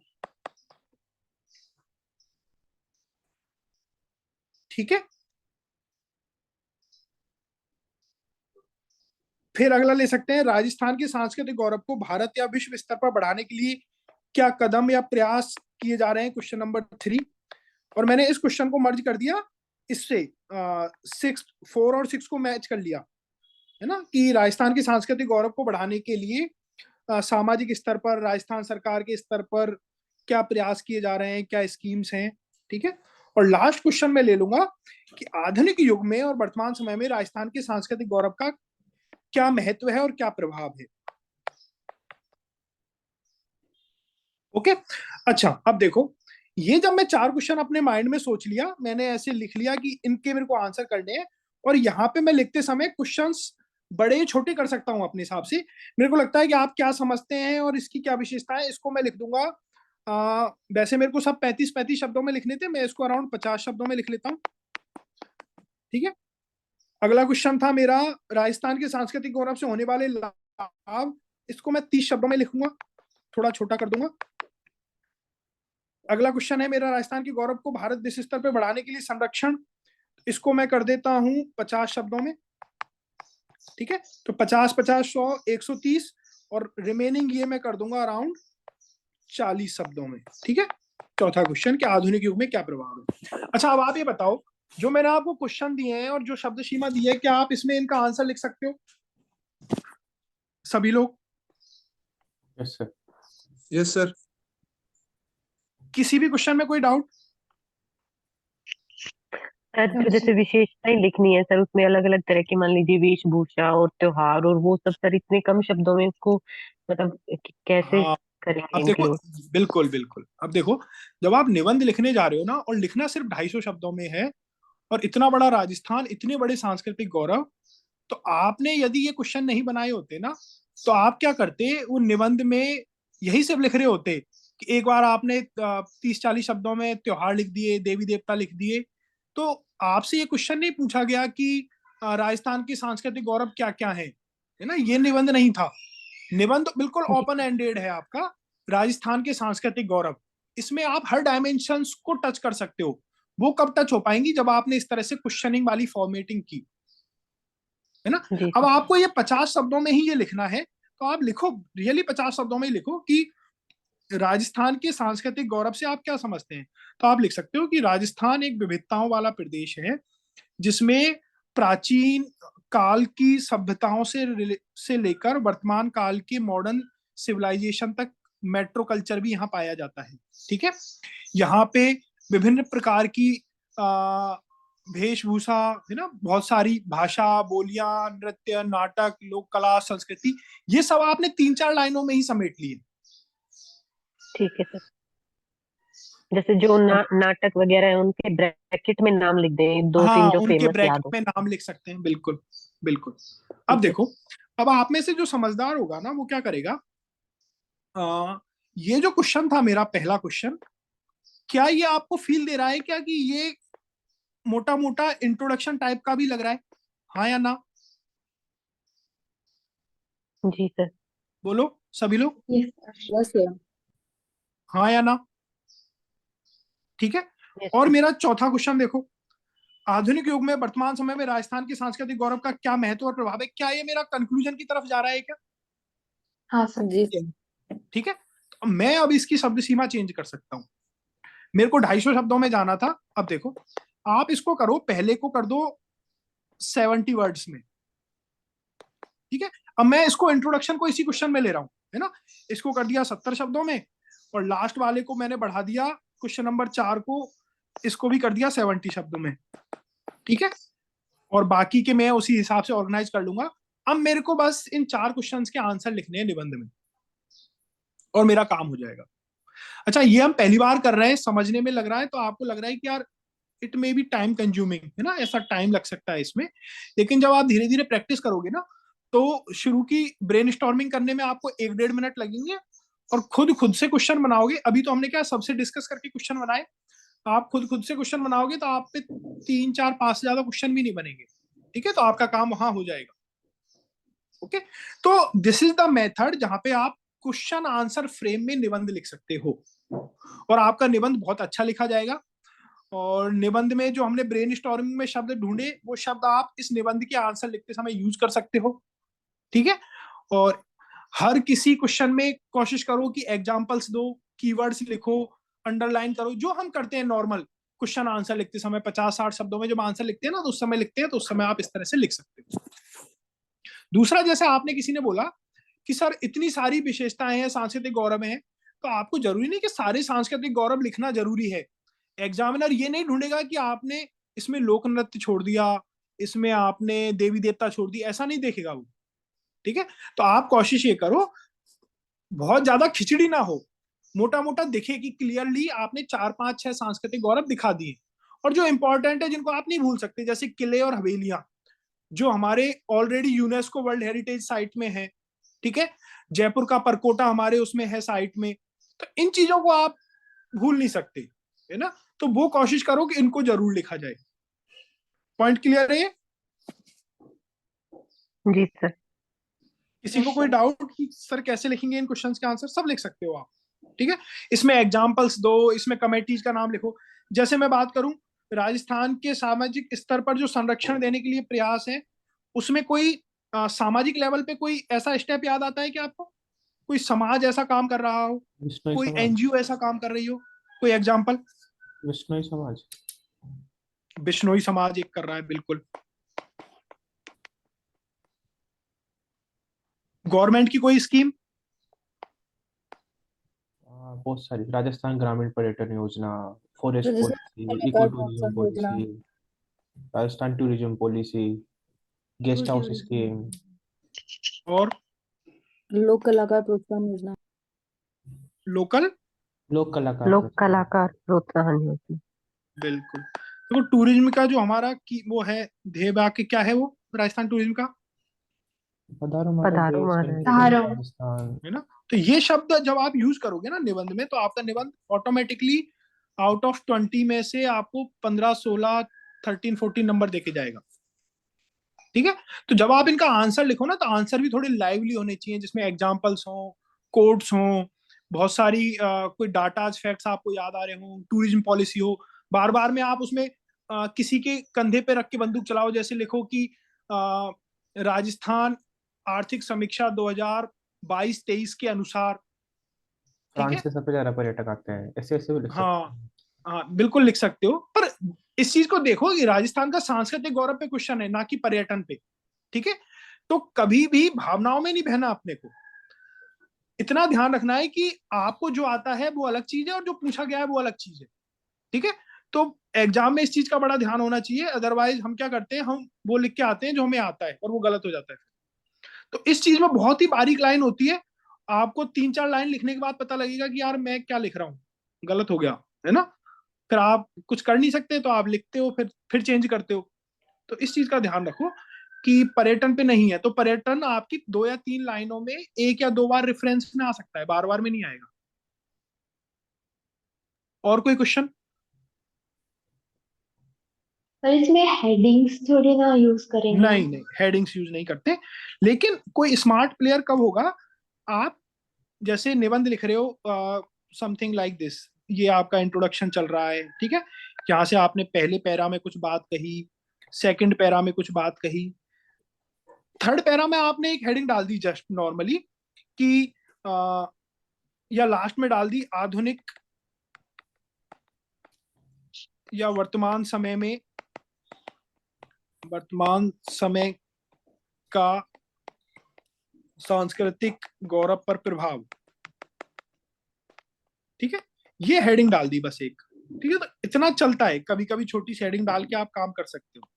ठीक है, फिर अगला ले सकते हैं, राजस्थान के सांस्कृतिक गौरव को भारत या विश्व स्तर पर बढ़ाने के लिए क्या कदम या प्रयास किए जा रहे हैं, क्वेश्चन नंबर 3। और मैंने इस क्वेश्चन को मर्ज कर दिया इससे, 4 और 6 को मैच कर लिया, है ना, कि राजस्थान के सांस्कृतिक गौरव को बढ़ाने के लिए सामाजिक स्तर पर, राजस्थान सरकार के स्तर पर क्या प्रयास किए जा रहे हैं, क्या स्कीम्स हैं। ठीक है, और लास्ट क्वेश्चन मैं ले लूंगा कि आधुनिक युग में और वर्तमान समय में राजस्थान के सांस्कृतिक गौरव का क्या महत्व है और क्या प्रभाव है। ओके, अच्छा अब देखो, ये जब मैं 4 क्वेश्चन अपने माइंड में सोच लिया, मैंने ऐसे लिख लिया कि इनके मेरे को आंसर करने हैं, और यहाँ पे मैं लिखते समय क्वेश्चंस बड़े छोटे कर सकता हूँ अपने हिसाब से। मेरे को लगता है कि आप क्या समझते हैं और इसकी क्या विशेषता है, इसको मैं लिख दूंगा। वैसे मेरे को सब 35 शब्दों में लिखने थे, मैं इसको अराउंड 50 शब्दों में लिख लेता हूँ। ठीक है, अगला क्वेश्चन था मेरा राजस्थान के सांस्कृतिक गौरव से होने वाले लाभ, इसको मैं 30 शब्दों में लिखूंगा, थोड़ा छोटा कर दूंगा। अगला क्वेश्चन है मेरा राजस्थान के गौरव को भारत विश्व स्तर पर बढ़ाने के लिए संरक्षण, इसको मैं कर देता हूं 50 शब्दों में। ठीक है, तो 50 50 100 130, और रिमेनिंग ये मैं कर दूंगा अराउंड 40 शब्दों में। ठीक है, चौथा क्वेश्चन कि आधुनिक युग में क्या प्रभाव है। अच्छा, अब आप ये बताओ, जो मैंने आपको क्वेश्चन दिए हैं और जो शब्द सीमा दी है, क्या आप इसमें इनका आंसर लिख सकते हो सभी लोग? Yes sir. Yes sir. किसी भी क्वेश्चन में कोई डाउट? सर जो जैसे विशेषताएं लिखनी है सर, उसमें अलग अलग तरह की मान लीजिए वेशभूषा और त्योहार और वो सब, सर इतने कम शब्दों में उसको मतलब कैसे हाँ, करेंगे अब देखो, इंक्लूड? बिल्कुल बिल्कुल, अब देखो, जब आप निबंध लिखने जा रहे हो ना, और लिखना सिर्फ 250 शब्दों में है, और इतना बड़ा राजस्थान, इतने बड़े सांस्कृतिक गौरव, तो आपने यदि ये क्वेश्चन नहीं बनाए होते ना, तो आप क्या करते, वो निबंध में यही सिर्फ लिख रहे होते कि एक बार आपने 30-40 शब्दों में त्योहार लिख दिए, देवी देवता लिख दिए, तो आपसे ये क्वेश्चन नहीं पूछा गया कि राजस्थान के सांस्कृतिक गौरव क्या क्या है ना। ये निबंध नहीं था। निबंध बिल्कुल ओपन एंडेड है आपका, राजस्थान के सांस्कृतिक गौरव, इसमें आप हर डायमेंशंस को टच कर सकते हो। वो कब टच हो पाएंगी, जब आपने इस तरह से क्वेश्चनिंग वाली फॉर्मेटिंग की, है ना। जी अब सर। आपको ये 50 शब्दों में ही ये लिखना है, तो आप लिखो, रियली 50 शब्दों में ही लिखो कि राजस्थान के सांस्कृतिक गौरव से आप क्या समझते हैं। तो आप लिख सकते हो कि राजस्थान एक विविधताओं वाला प्रदेश है, जिसमें प्राचीन काल की सभ्यताओं से लेकर वर्तमान काल के मॉडर्न सिविलाइजेशन तक मेट्रो कल्चर भी यहाँ पाया जाता है। ठीक है, यहाँ पे विभिन्न प्रकार की वेशभूषा, है ना, बहुत सारी भाषा, बोलियां, नृत्य, नाटक, लोक कला, संस्कृति, ये सब आपने 3-4 लाइनों में ही समेट लिए। ठीक है सर। जैसे जो नाटक वगैरह है उनके ब्रैकेट में नाम लिख दें, 2-3 हाँ, जो उनके फेमस याद ब्रैकेट हो। में नाम लिख सकते हैं, बिल्कुल बिल्कुल। अब ठीक है। देखो, अब आप में से जो समझदार होगा ना, वो क्या करेगा, ये जो क्वेश्चन था मेरा पहला क्वेश्चन, क्या ये आपको फील दे रहा है क्या कि ये मोटा मोटा इंट्रोडक्शन टाइप का भी लग रहा है, हाँ या ना? जी सर। बोलो सभी लोग, यस सर। बस है। हाँ या ना? ठीक है, यस और सर। मेरा चौथा क्वेश्चन देखो, आधुनिक युग में वर्तमान समय में राजस्थान के सांस्कृतिक गौरव का क्या महत्व और प्रभाव है, क्या ये मेरा कंक्लूजन की तरफ जा रहा है क्या? हाँ सर। जी सर। ठीक है, तो मैं अब इसकी शब्द सीमा चेंज कर सकता हूं। मेरे को 250 शब्दों में जाना था, अब देखो, आप इसको करो, पहले को कर दो 70 वर्ड्स में। ठीक है, अब मैं इसको इंट्रोडक्शन को इसी क्वेश्चन में ले रहा हूं, है ना। इसको कर दिया 70 शब्दों में, और लास्ट वाले को मैंने बढ़ा दिया, क्वेश्चन नंबर 4 को, इसको भी कर दिया 70 शब्दों में। ठीक है, और बाकी के मैं उसी हिसाब से ऑर्गेनाइज कर लूंगा। अब मेरे को बस इन 4 क्वेश्चंस के आंसर लिखने हैं निबंध में, और मेरा काम हो जाएगा। अच्छा, ये हम पहली बार कर रहे हैं, समझने में लग रहा है, तो आपको लग रहा है कि यार it may be time consuming, है ना, ऐसा टाइम लग सकता है इसमें। लेकिन जब आप धीरे धीरे प्रैक्टिस करोगे ना, तो शुरू की ब्रेनस्टॉर्मिंग करने में आपको 1-1.5 मिनट लगेंगे, और खुद से क्वेश्चन बनाओगे। अभी तो हमने क्या सबसे डिस्कस करके क्वेश्चन बनाए, आप खुद से क्वेश्चन बनाओगे तो आप पे 3-4-5 से ज्यादा क्वेश्चन भी नहीं बनेंगे। ठीक है, तो आपका काम वहां हो जाएगा। ओके, तो दिस इज द मेथड जहां पे आप क्वेश्चन आंसर फ्रेम में निबंध लिख सकते हो, और आपका निबंध बहुत अच्छा लिखा जाएगा। और निबंध में जो हमने ब्रेन स्टॉर्मिंग में शब्द ढूंढे, वो शब्द आप इस निबंध के आंसर लिखते समय यूज कर सकते हो। ठीक है, और हर किसी क्वेश्चन में कोशिश करो कि एग्जांपल्स दो, कीवर्ड्स लिखो, अंडरलाइन करो, जो हम करते हैं नॉर्मल क्वेश्चन आंसर लिखते समय 50-60 शब्दों में जब आंसर लिखते हैं ना, तो उस समय लिखते हैं, तो उस समय आप इस तरह से लिख सकते हो। दूसरा, जैसे आपने किसी ने बोला कि सर इतनी सारी विशेषताएं हैं, सांस्कृतिक गौरव हैं, तो आपको जरूरी नहीं कि सारे सांस्कृतिक गौरव लिखना जरूरी है। एग्जामिनर ये नहीं ढूंढेगा कि आपने इसमें लोक नृत्य छोड़ दिया, इसमें आपने देवी देवता छोड़ दिया, ऐसा नहीं देखेगा वो। ठीक है, तो आप कोशिश ये करो बहुत ज्यादा खिचड़ी ना हो, मोटा मोटा दिखे कि क्लियरली आपने 4 5 6 सांस्कृतिक गौरव दिखा दिए, और जो इंपॉर्टेंट है जिनको आप नहीं भूल सकते, जैसे किले और हवेलियां जो हमारे already UNESCO world heritage site में है, ठीक है, जयपुर का परकोटा हमारे उसमें है साइट में, तो इन चीजों को आप भूल नहीं सकते, है ना। तो वो कोशिश करो कि इनको जरूर लिखा जाए। पॉइंट क्लियर है? जी सर। किसी को कोई डाउट कि सर कैसे लिखेंगे इन क्वेश्चंस के आंसर? सब लिख सकते हो आप, ठीक है। इसमें एग्जांपल्स दो, इसमें कमेटीज का नाम लिखो। जैसे मैं बात करूं, राजस्थान के सामाजिक स्तर पर जो संरक्षण देने के लिए प्रयास है, उसमें कोई सामाजिक लेवल पे कोई ऐसा स्टेप याद आता है कि आपको कोई समाज ऐसा काम कर रहा हो, विश्नोई कोई समाज। एनजीओ ऐसा काम कर रही हो, कोई एग्जाम्पल? विश्नोई समाज। बिश्नोई समाज एक कर रहा है, बिल्कुल। गवर्नमेंट की कोई स्कीम? बहुत सारी, राजस्थान ग्रामीण पर्यटन योजना, फॉरेस्ट राजस्थान पॉलिसी, इको कलाकार टूरिज्म प्रोत्साहन योजना, policy, Rajasthan tourism policy, guest house scheme, और लोक कलाकार प्रोत्साहन योजना। लोकल लोक कलाकार लोक प्रोत्साहन। कलाकार प्रोत्साहन योजना। बिल्कुल। तो टूरिज्म का जो हमारा की वो है ध्येय वाक्य क्या है, वो राजस्थान टूरिज्म का? पधारो महाराज पधारो देश महाराज। इनके पधारो। राजस्थान। है ना। तो ये शब्द जब आप यूज करोगे ना निबंध में, तो आपका निबंध ऑटोमेटिकली आउट ऑफ 20 में से आपको 15 16 13 14 नंबर देके जाएगा, ठीक है। तो जब आप इनका आंसर लिखो ना, तो आंसर भी थोड़े लाइवली होने चाहिए, जिसमें एग्जांपल्स हो, कोड्स हो, बहुत सारी कोई डाटा फैक्ट्स आपको याद आ रहे हो, टूरिज्म पॉलिसी हो। बार बार में आप उसमें किसी के कंधे पे रख के बंदूक चलाओ, जैसे लिखो कि राजस्थान आर्थिक समीक्षा 2022-23 के अनुसार, ठीक फ्रांस है। से सबसे ज्यादा पर्यटक आते हैं, ऐसे ऐसे भी लिख सकते हाँ हैं। हाँ, बिल्कुल लिख सकते हो, पर इस चीज को देखो कि राजस्थान का सांस्कृतिक गौरव पे क्वेश्चन है, ना कि पर्यटन पे, ठीक है। तो कभी भी भावनाओं में नहीं बहना अपने को, इतना ध्यान रखना है कि आपको जो आता है वो अलग चीज है और जो पूछा गया है वो अलग चीज है, ठीक है। तो एग्जाम में इस चीज का बड़ा ध्यान होना चाहिए, अदरवाइज हम क्या करते हैं, हम वो लिख के आते हैं जो हमें आता है और वो गलत हो जाता है। तो इस चीज में बहुत ही बारीक लाइन होती है, आपको 3 4 लाइन लिखने के बाद पता लगेगा कि यार मैं क्या लिख रहा हूँ, गलत हो गया, है ना। फिर आप कुछ कर नहीं सकते, तो आप लिखते हो, फिर चेंज करते हो। तो इस चीज का ध्यान रखो कि पर्यटन पे नहीं है, तो पर्यटन आपकी 2 या 3 लाइनों में 1 या 2 बार रेफरेंस में आ सकता है, बार बार में नहीं आएगा। और कोई क्वेश्चन? पर इसमें हेडिंग्स थोड़ी ना यूज करेंगे ना। नहीं नहीं, हेडिंग्स यूज नहीं करते, लेकिन कोई स्मार्ट प्लेयर कब होगा, आप जैसे निबंध लिख रहे हो, समथिंग लाइक दिस, ये आपका इंट्रोडक्शन चल रहा है, ठीक है। यहाँ से आपने पहले पैरा में कुछ बात कही, सेकंड पैरा में कुछ बात कही, थर्ड पैरा में आपने एक हेडिंग डाल दी जस्ट नॉर्मली कि या लास्ट में डाल दी आधुनिक या वर्तमान समय का सांस्कृतिक गौरव पर प्रभाव, ठीक है। ये हेडिंग डाल दी बस एक, ठीक है। तो इतना चलता है, कभी कभी छोटी सी हेडिंग डाल के आप काम कर सकते हो,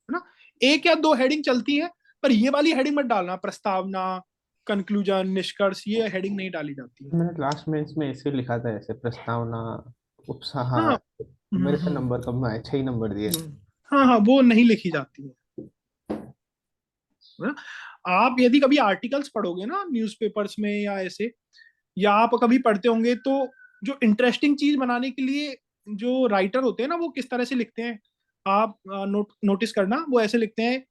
है ना। 1 या 2 हेडिंग चलती है, पर ये वाली हेडिंग मत डालना, प्रस्तावना, कंक्लूजन, निष्कर्ष, ये हेडिंग नहीं डाली जाती है। मैंने लास्ट में इसमें ऐसे लिखा था, ऐसे प्रस्तावना, हाँ। उपसंहार। मेरे को नंबर कम आए, 6 ही नंबर दिए। हाँ हाँ, वो नहीं लिखी जाती है ना? आप यदि कभी आर्टिकल्स पढ़ोगे ना न्यूज़पेपर्स में या ऐसे, या आप कभी पढ़ते होंगे, तो जो इंटरेस्टिंग चीज बनाने के लिए जो राइटर होते हैं ना, वो किस तरह से लिखते हैं, आप नोटिस करना, वो ऐसे लिखते हैं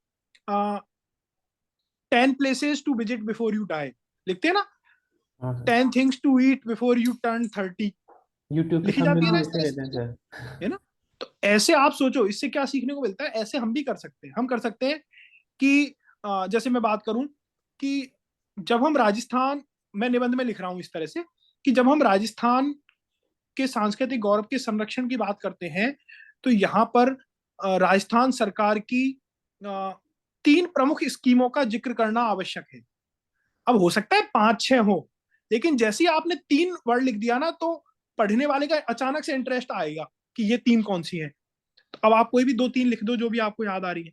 10 places to visit before you die, लिखते हैं ना, हाँ sir, 10 things to eat before you turn 30, YouTube के लिखी थंबनेल जाती है ना भी इस ऐसे तरह रहते हैं से, सर। है ना। तो ऐसे आप सोचो इससे क्या सीखने को मिलता है, ऐसे हम भी कर सकते हैं, हम कर सकते हैं कि जैसे मैं बात करूं कि जब हम राजस्थान, मैं निबंध में लिख रहा हूं इस तरह से कि जब हम राजस्थान के सांस्कृतिक गौरव के संरक्षण की बात करते हैं, तो यहाँ पर राजस्थान सरकार की 3 प्रमुख स्कीमों का जिक्र करना आवश्यक है। अब हो सकता है 5 6 हो, लेकिन जैसे ही आपने 3 वर्ड लिख दिया ना, तो पढ़ने वाले का अचानक से इंटरेस्ट आएगा कि ये 3 कौन सी हैं। तो अब आप कोई भी 2 3 लिख दो जो भी आपको याद आ रही है,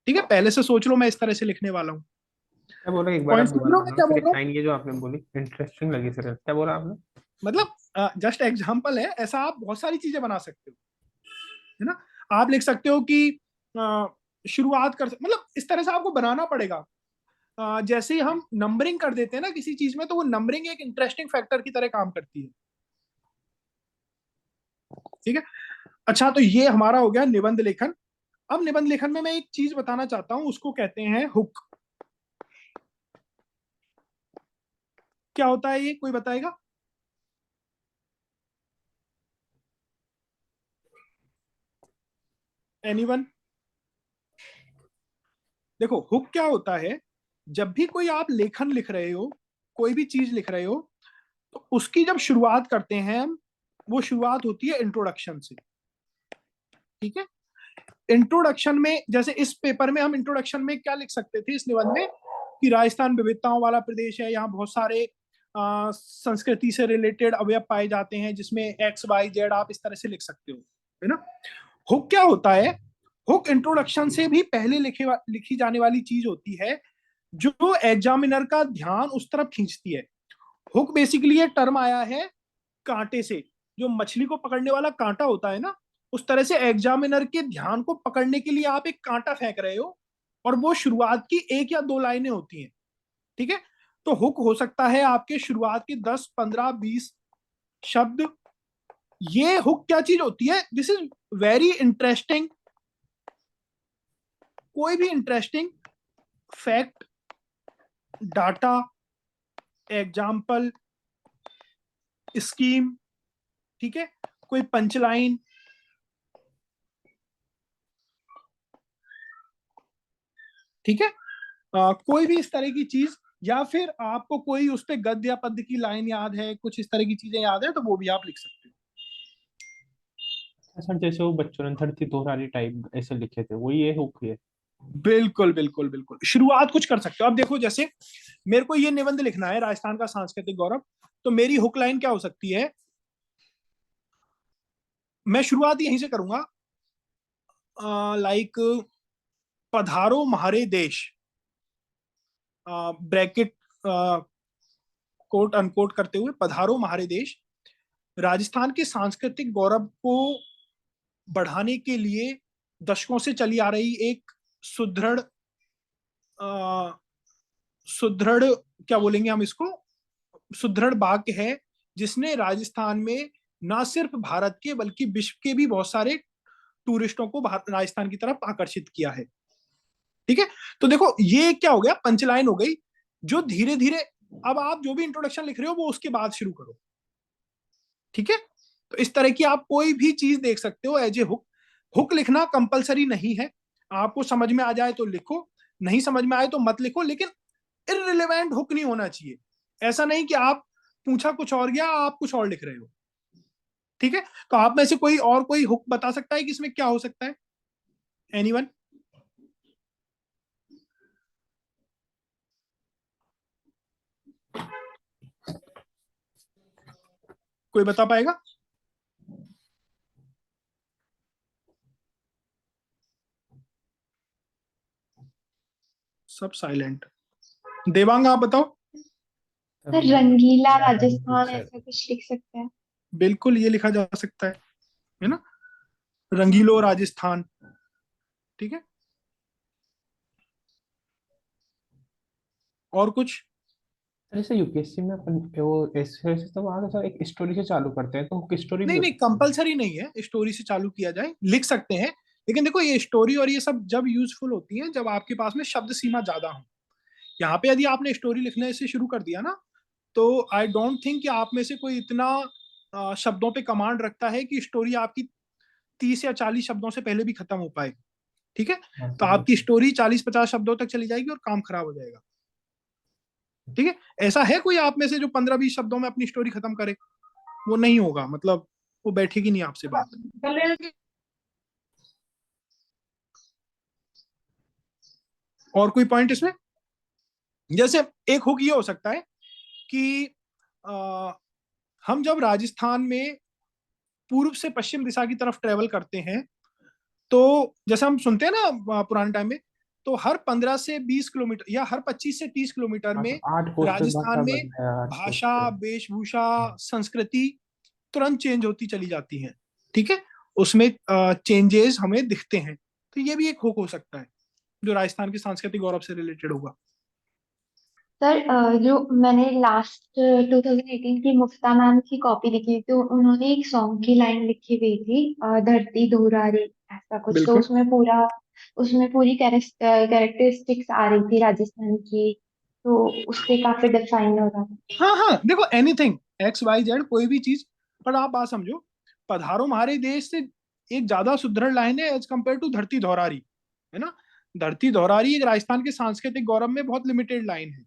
ठीक है। पहले से सोच लो मैं इस तरह से लिखने वाला हूँ। क्या बोला, एक बार आप पॉइंट समझ दोबारा रहे हो मैं बोलना, क्या फिर बोल एक रहा हूँ? लाइन ये जो आपने बोली इंटरेस्टिंग लगी सर, क्या बोला आपने? मतलब जस्ट एग्जाम्पल है, ऐसा आप बहुत सारी चीजें बना सकते हो, है ना। आप लिख सकते हो कि शुरुआत मतलब इस तरह से आपको बनाना पड़ेगा। जैसे ही हम नंबरिंग कर देते हैं ना किसी चीज में, तो वो नंबरिंग एक इंटरेस्टिंग फैक्टर की तरह काम करती है, ठीक है। अच्छा, तो ये हमारा हो गया निबंध लेखन। अब निबंध लेखन में मैं एक चीज बताना चाहता हूं, उसको कहते हैं हुक। क्या होता है ये, कोई बताएगा? एनीवन? देखो, हुक क्या होता है, जब भी कोई आप लेखन लिख रहे हो, कोई भी चीज लिख रहे हो, तो उसकी जब शुरुआत करते हैं हम, वो शुरुआत होती है इंट्रोडक्शन से, ठीक है। इंट्रोडक्शन में, जैसे इस पेपर में हम इंट्रोडक्शन में क्या लिख सकते थे, इस निबंध में, कि राजस्थान विविधताओं वाला प्रदेश है, यहाँ बहुत सारे संस्कृति से रिलेटेड अवयव पाए जाते हैं, जिसमें एक्स वाई जेड, आप इस तरह से लिख सकते हो, है ना। हुक क्या होता है? हुक इंट्रोडक्शन से भी पहले लिखी जाने वाली चीज होती है, जो एग्जामिनर का ध्यान उस तरफ खींचती है। हुक बेसिकली ये टर्म आया है कांटे से, जो मछली को पकड़ने वाला कांटा होता है ना, उस तरह से एग्जामिनर के ध्यान को पकड़ने के लिए आप एक कांटा फेंक रहे हो, और वो शुरुआत की 1 या 2 लाइनें होती हैं, ठीक है। तो हुक हो सकता है आपके शुरुआत के 10, 15, 20 शब्द। ये हुक क्या चीज होती है? This is very interesting. कोई भी interesting fact, data, example, scheme, ठीक है, कोई पंचलाइन, ठीक है, कोई भी इस तरह की चीज, या फिर आपको कोई उस पे गद्य या पद्य की लाइन याद है, कुछ इस तरह की चीजें याद है, तो वो भी आप लिख सकते हो। सर जैसे वो बच्चों ने धरती दोहरारी टाइप ऐसे लिखे थे, वो ये हुक है? बिल्कुल बिल्कुल बिल्कुल, शुरुआत कुछ कर सकते हो। अब देखो, जैसे मेरे को ये निबंध लिखना है, राजस्थान का सांस्कृतिक गौरव, तो मेरी हुक लाइन क्या हो सकती है? मैं शुरुआत यहीं से करूंगा, लाइक, पधारो म्हारे देश, ब्रैकेट, कोट अनकोट करते हुए, पधारो म्हारे देश, राजस्थान के सांस्कृतिक गौरव को बढ़ाने के लिए दशकों से चली आ रही एक सुदृढ़, सुदृढ़, क्या बोलेंगे हम इसको, सुदृढ़ वाक्य है, जिसने राजस्थान में न सिर्फ भारत के बल्कि विश्व के भी बहुत सारे टूरिस्टों को राजस्थान की तरफ आकर्षित किया है, ठीक है। तो देखो, ये क्या हो गया, पंचलाइन हो गई, जो धीरे धीरे, अब आप जो भी इंट्रोडक्शन लिख रहे हो वो उसके बाद शुरू करो, ठीक है। तो इस तरह की आप कोई भी चीज देख सकते हो एज ए हुक। हुक लिखना कंपलसरी नहीं है, आपको समझ में आ जाए तो लिखो, नहीं समझ में आए तो मत लिखो, लेकिन इररिलेवेंट हुक नहीं होना चाहिए। ऐसा नहीं कि आप पूछा कुछ और गया, आप कुछ और लिख रहे हो, ठीक है। तो आप में से कोई और कोई हुक बता सकता है कि इसमें क्या हो सकता है? एनीवन? कोई बता पाएगा? सब साइलेंट। देवांग, आप बताओ। सर रंगीला राजस्थान ऐसा कुछ लिख सकते हैं। बिल्कुल, ये लिखा जा सकता है ना, रंगीलो राजस्थान, ठीक है। और कुछ? जैसे यूपीएससी में अपन वो ऐसे ऐसे तो वहां तो एक स्टोरी से चालू करते हैं, तो हुक स्टोरी भी नहीं हो नहीं, सकती है? कंपलसरी नहीं है स्टोरी से चालू किया जाए, लिख सकते हैं, लेकिन देखो, ये स्टोरी और ये सब जब यूजफुल होती है जब आपके पास में शब्द सीमा ज्यादा हो। यहाँ पे यदि आपने स्टोरी लिखने से शुरू कर दिया ना, तो आई डोंट थिंक कि आप में से कोई इतना शब्दों पे कमांड रखता है कि स्टोरी आपकी 30 या 40 शब्दों से पहले भी खत्म हो पाए, ठीक है। हाँ तो सर, आपकी स्टोरी 40-50 शब्दों तक चली जाएगी और काम खराब हो जाएगा, ठीक है। ऐसा है कोई आप में से जो 15-20 शब्दों में अपनी स्टोरी खत्म करे? वो नहीं होगा, मतलब वो बैठेगी नहीं आपसे बात। और कोई पॉइंट इसमें? जैसे एक हुक ये हो सकता है कि आ, हम जब राजस्थान में पूर्व से पश्चिम दिशा की तरफ ट्रेवल करते हैं, तो जैसे हम सुनते हैं ना पुराने टाइम में, तो हर 15 से 20 किलोमीटर या हर 25 से 30 किलोमीटर हाँ, में तो 8 पोस्ट पे राजस्थान भाषा में बदल है, 8 पोस्ट भाषा, पे। वेशभूषा, संस्कृति तुरंत चेंज होती चली जाती है। ठीक है, उसमें चेंजेस हमें दिखते हैं। तो ये भी एक हुक हो सकता है जो राजस्थान के सांस्कृतिक गौरव से रिलेटेड होगा। सर जो मैंने लास्ट 2018 की मुफ्ता मैम की कॉपी लिखी तो उन्होंने एक सॉन्ग की लाइन लिखी हुई थी, धरती दोहरारी ऐसा कुछ। तो बिल्कुल। उसमें पूरी कैरेक्टरिस्टिक्स आ रही थी राजस्थान की, तो उससे काफी डिफाइन हो रहा था। हाँ हाँ, देखो एनीथिंग XYZ कोई भी चीज, पर आप बात समझो, पधारो हमारे देश से एक ज्यादा सुदृढ़ लाइन है एज कम्पेयर टू धरती धौरारी, है ना। धरती धौरारी एक राजस्थान के सांस्कृतिक गौरव में बहुत लिमिटेड लाइन है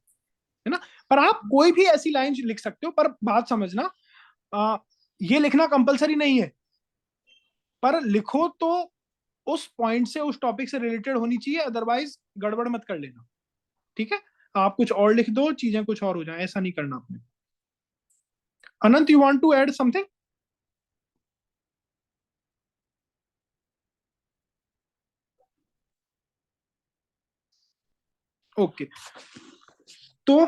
ना। पर आप कोई भी ऐसी लाइन लिख सकते हो, पर बात समझना, ये लिखना कंपलसरी नहीं है, पर लिखो तो उस पॉइंट से, उस टॉपिक से रिलेटेड होनी चाहिए, अदरवाइज गड़बड़ मत कर लेना। ठीक है, आप कुछ और लिख दो, चीजें कुछ और हो जाए, ऐसा नहीं करना आपने। Anant, you want to add something? Okay, तो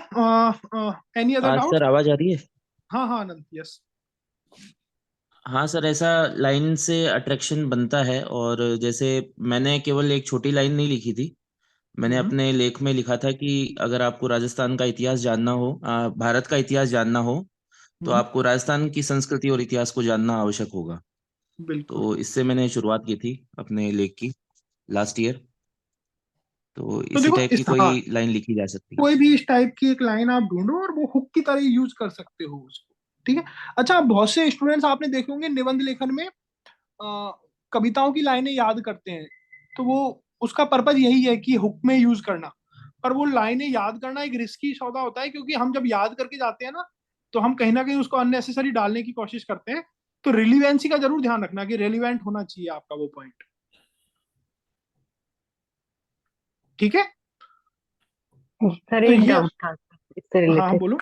एनी अदर आज डाउट? सर आवाज आ रही है? हाँ हाँ अनंत, यस। हाँ सर, ऐसा लाइन से अट्रैक्शन बनता है। और जैसे मैंने केवल एक छोटी लाइन नहीं लिखी थी, मैंने अपने लेख में लिखा था कि अगर आपको राजस्थान का इतिहास जानना हो, भारत का इतिहास जानना हो, तो आपको राजस्थान की संस्कृति और इतिहास को जानना आवश्यक होगा। बिल्कुल। तो इससे मैंने शुरुआत की थी अपने लेख की लास्ट ईयर। तो तो इसी देखो टाइप की इस, हाँ, कोई लाइन लिखी जा सकती है। कोई भी इस टाइप की एक लाइन आप ढूंढो और वो हुक की तरह यूज कर सकते हो उसको। ठीक है। अच्छा, बहुत से स्टूडेंट्स आपने देखे होंगे निबंध लेखन में कविताओं की लाइनें याद करते हैं, तो वो उसका पर्पज यही है कि हुक में यूज करना। पर वो लाइनें याद करना एक रिस्की सौदा होता है, क्योंकि हम जब याद करके जाते हैं ना, तो हम कहीं ना कहीं उसको अननेसेसरी डालने की कोशिश करते हैं। तो रिलीवेंसी का जरूर ध्यान रखना कि रेलिवेंट होना चाहिए आपका वो पॉइंट। ठीक है, सर तो एक ये, डाउट था इससे हाँ रिलेटेड। बोलो।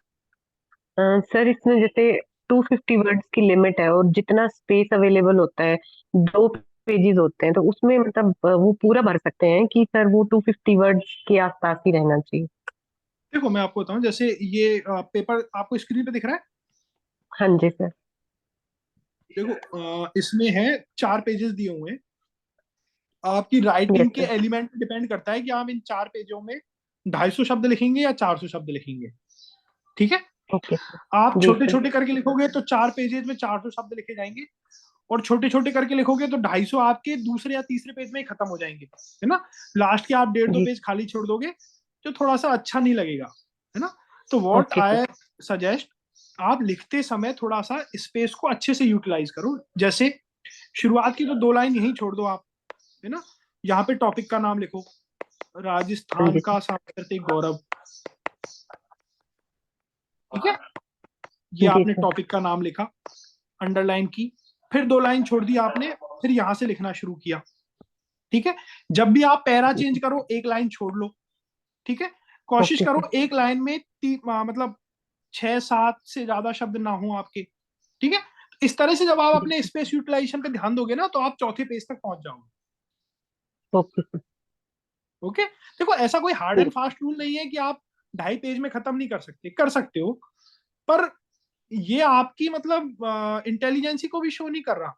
सर इसमें जैसे 250 वर्ड्स की लिमिट है और जितना स्पेस अवेलेबल होता है, 2 पेजेस होते हैं, तो उसमें मतलब वो पूरा भर सकते हैं कि सर वो 250 वर्ड्स के आसपास ही रहना चाहिए? देखो मैं आपको बताऊं, जैसे ये पेपर आपको स्क्रीन पे दिख रहा है। हाँ जी सर। देखो इसमें है 4 पेजेस दिए हुए हैं। आपकी यस राइटिंग के सर। एलिमेंट पे डिपेंड करता है कि आप इन 4 पेजों में 250 शब्द लिखेंगे या 400 शब्द लिखेंगे। ठीक है, ओके सर। आप जी छोटे सर। छोटे करके लिखोगे तो 4 पेजेस में 400 शब्द लिखे जाएंगे, और छोटे छोटे करके लिखोगे तो 250 आपके दूसरे या तीसरे पेज में ही खत्म हो जाएंगे, है ना। लास्ट के आप 1.5-2 जी पेज खाली छोड़ दोगे, जो थोड़ा सा अच्छा नहीं लगेगा, है ना। तो what okay sir. I suggest, आप लिखते समय थोड़ा सा स्पेस को अच्छे से यूटिलाइज करो। जैसे शुरुआत की तो 2 लाइन यहीं छोड़ दो आप, है ना। यहाँ पे टॉपिक का नाम लिखो, हाँ राजस्थान जी का सर। सांस्कृतिक गौरव। ठीक है, ये जी आपने सर। टॉपिक का नाम लिखा, अंडरलाइन की, फिर 2 लाइन छोड़ दी आपने, फिर यहां से लिखना शुरू किया। ठीक है, जब भी आप पैरा चेंज करो 1 लाइन छोड़ लो। ठीक है, कोशिश ओके करो सर। 1 लाइन में मतलब 6-7 से ज्यादा शब्द ना हो आपके। ठीक है, इस तरह से जब आप जी अपने सर। स्पेस यूटिलाइजेशन पे ध्यान दोगे ना, तो आप चौथे पेज तक पहुंच जाओगे। Okay sir. ओके, देखो ऐसा कोई हार्ड जी एंड फास्ट रूल नहीं है कि आप 2.5 पेज में खत्म नहीं कर सकते, कर सकते हो। पर ये आपकी मतलब इंटेलिजेंसी को भी शो नहीं कर रहा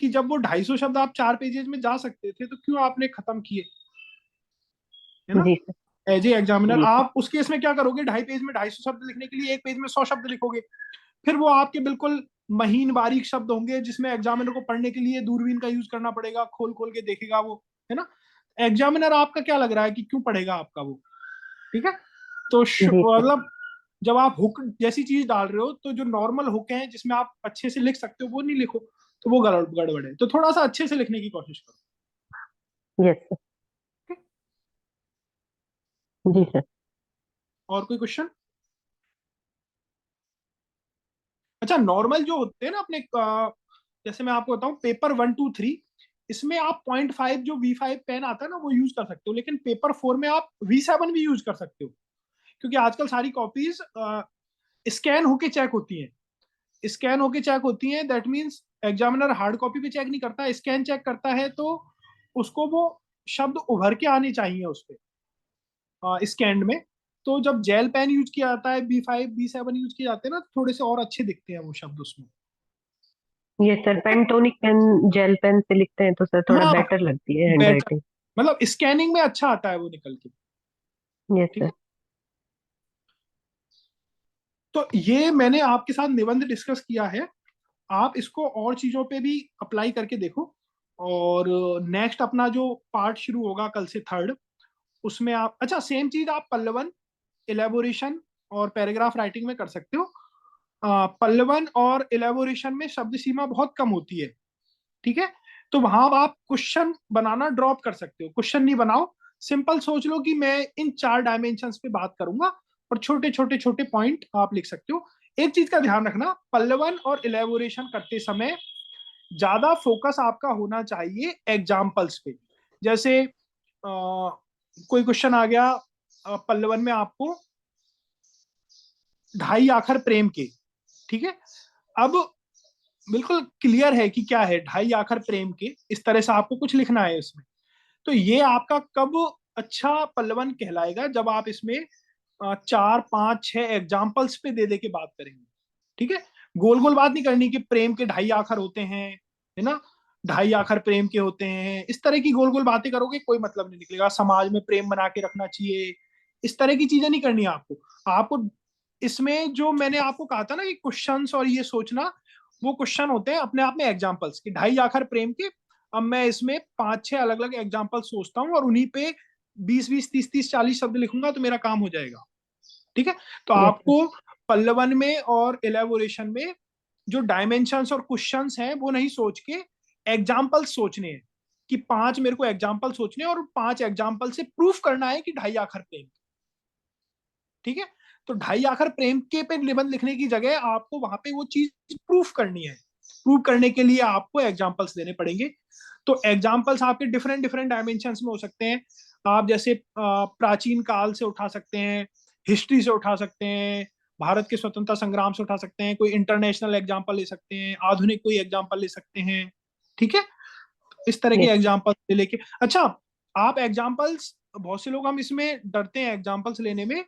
कि जब वो 250 शब्द आप 4 पेजेस में जा सकते थे, तो क्यों आपने खत्म किए, है ना। जी सर। एज ए एग्जामिनर जी सर। आप उस केस में क्या करोगे, 2.5 पेज में 250 शब्द लिखने के लिए 1 पेज में 100 शब्द लिखोगे। फिर वो आपके बिल्कुल महीन बारीक शब्द होंगे, जिसमें एग्जामिनर को पढ़ने के लिए दूरबीन का यूज करना पड़ेगा, खोल खोल के देखेगा वो, है ना। एग्जामिनर आपका क्या लग रहा है कि क्यों पढ़ेगा आपका वो। ठीक है, तो जी सर। मतलब जब आप हुक जैसी चीज डाल रहे हो, तो जो नॉर्मल हुक है जिसमें आप अच्छे से लिख सकते हो वो नहीं लिखो, तो वो गड़बड़ है। तो थोड़ा सा अच्छे से लिखने की कोशिश करो। Yes sir. ठीक? जी सर। और कोई क्वेश्चन? अच्छा, नॉर्मल जो होते हैं ना अपने जैसे मैं आपको बताऊं, पेपर 1, 2, 3, इसमें आप 0.5 जो V5 पेन आता है ना, वो यूज कर सकते हो, लेकिन पेपर 4 में आप V7 भी यूज कर सकते हो, क्योंकि आजकल सारी कॉपीज स्कैन होके चेक होती हैं। स्कैन होके चेक होती हैं, that means examiner hard copy पे चेक नहीं करता, स्कैन चेक करता है, तो उसको वो शब्द उभर के आने चाहिए उस पे स्कैंड में। तो जब जेल पेन यूज किया जाता है, B5 B7 यूज किए जाते हैं ना, तो थोड़े से और अच्छे दिखते हैं वो शब्द उसमें। Yes sir, Pentonic pen gel pen से लिखते हैं तो सर थोड़ा हाँ, बेटर लगती है बेटर, हैंडराइटिंग। मतलब स्कैनिंग में अच्छा आता है वो निकल के। यस ठीक सर। है, तो ये मैंने आपके साथ निबंध डिस्कस किया है, आप इसको और चीजों पे भी अप्लाई करके देखो। और नेक्स्ट अपना जो पार्ट शुरू होगा कल से, थर्ड, उसमें आप, अच्छा सेम चीज आप पल्लवन, इलेबोरेशन और पैराग्राफ राइटिंग में कर सकते हो। पल्लवन और इलेबोरेशन में शब्द सीमा बहुत कम होती है, ठीक है, तो वहां आप क्वेश्चन बनाना ड्रॉप कर सकते हो। क्वेश्चन नहीं बनाओ, सिंपल सोच लो कि मैं इन 4 डायमेंशंस पे बात करूंगा, और छोटे छोटे छोटे पॉइंट आप लिख सकते हो। एक चीज का ध्यान रखना, पल्लवन और इलेबोरेशन करते समय ज्यादा फोकस आपका होना चाहिए एग्जाम्पल्स पे। जैसे कोई क्वेश्चन आ गया पल्लवन में आपको, ढाई आखर प्रेम के, ठीक है, अब बिल्कुल क्लियर है कि क्या है ढाई आखर प्रेम के, इस तरह से आपको कुछ लिखना है इसमें। तो ये आपका कब अच्छा पल्लवन कहलाएगा, जब आप इसमें 4 5 6 एग्जाम्पल्स पे दे दे के बात करेंगे। ठीक है, गोल गोल बात नहीं करनी कि प्रेम के ढाई आखर होते हैं, है ना, ढाई आखर प्रेम के होते हैं, इस तरह की गोल गोल बातें करोगे कोई मतलब नहीं निकलेगा। समाज में प्रेम बना के रखना चाहिए, इस तरह की चीजें नहीं करनी है आपको। आपको इसमें जो मैंने आपको कहा था ना कि क्वेश्चंस और ये सोचना, वो क्वेश्चन होते हैं अपने आप में एग्जाम्पल्स की, ढाई आखर प्रेम के। अब मैं इसमें 5 6 अलग अलग एग्जाम्पल सोचता हूँ और उन्हीं पे 20 20 30 30 40 शब्द लिखूंगा तो मेरा काम हो जाएगा। ठीक है, तो यस सर। आपको पल्लवन में और इलेबोरेशन में जो डायमेंशंस और क्वेश्चंस हैं वो नहीं सोच के एग्जाम्पल सोचने हैं, कि 5 मेरे को एग्जाम्पल सोचने हैं और 5 एग्जाम्पल से प्रूफ करना है कि ढाई आखर प्रेम। ठीक है, तो ढाई आखर प्रेम के पे निबंध लिखने की जगह आपको वहां पे वो चीज प्रूफ करनी है। प्रूफ करने के लिए आपको एग्जाम्पल्स देने पड़ेंगे। तो एग्जाम्पल्स आपके डिफरेंट डिफरेंट डायमेंशंस में हो सकते हैं। आप जैसे प्राचीन काल से उठा सकते हैं, हिस्ट्री से उठा सकते हैं, भारत के स्वतंत्रता संग्राम से उठा सकते हैं, कोई इंटरनेशनल एग्जाम्पल ले सकते हैं, आधुनिक कोई एग्जाम्पल ले सकते हैं। ठीक है, इस तरह के यस एग्जाम्पल्स लेके, अच्छा आप एग्जाम्पल्स, बहुत से लोग हम इसमें डरते हैं एग्जाम्पल्स लेने में।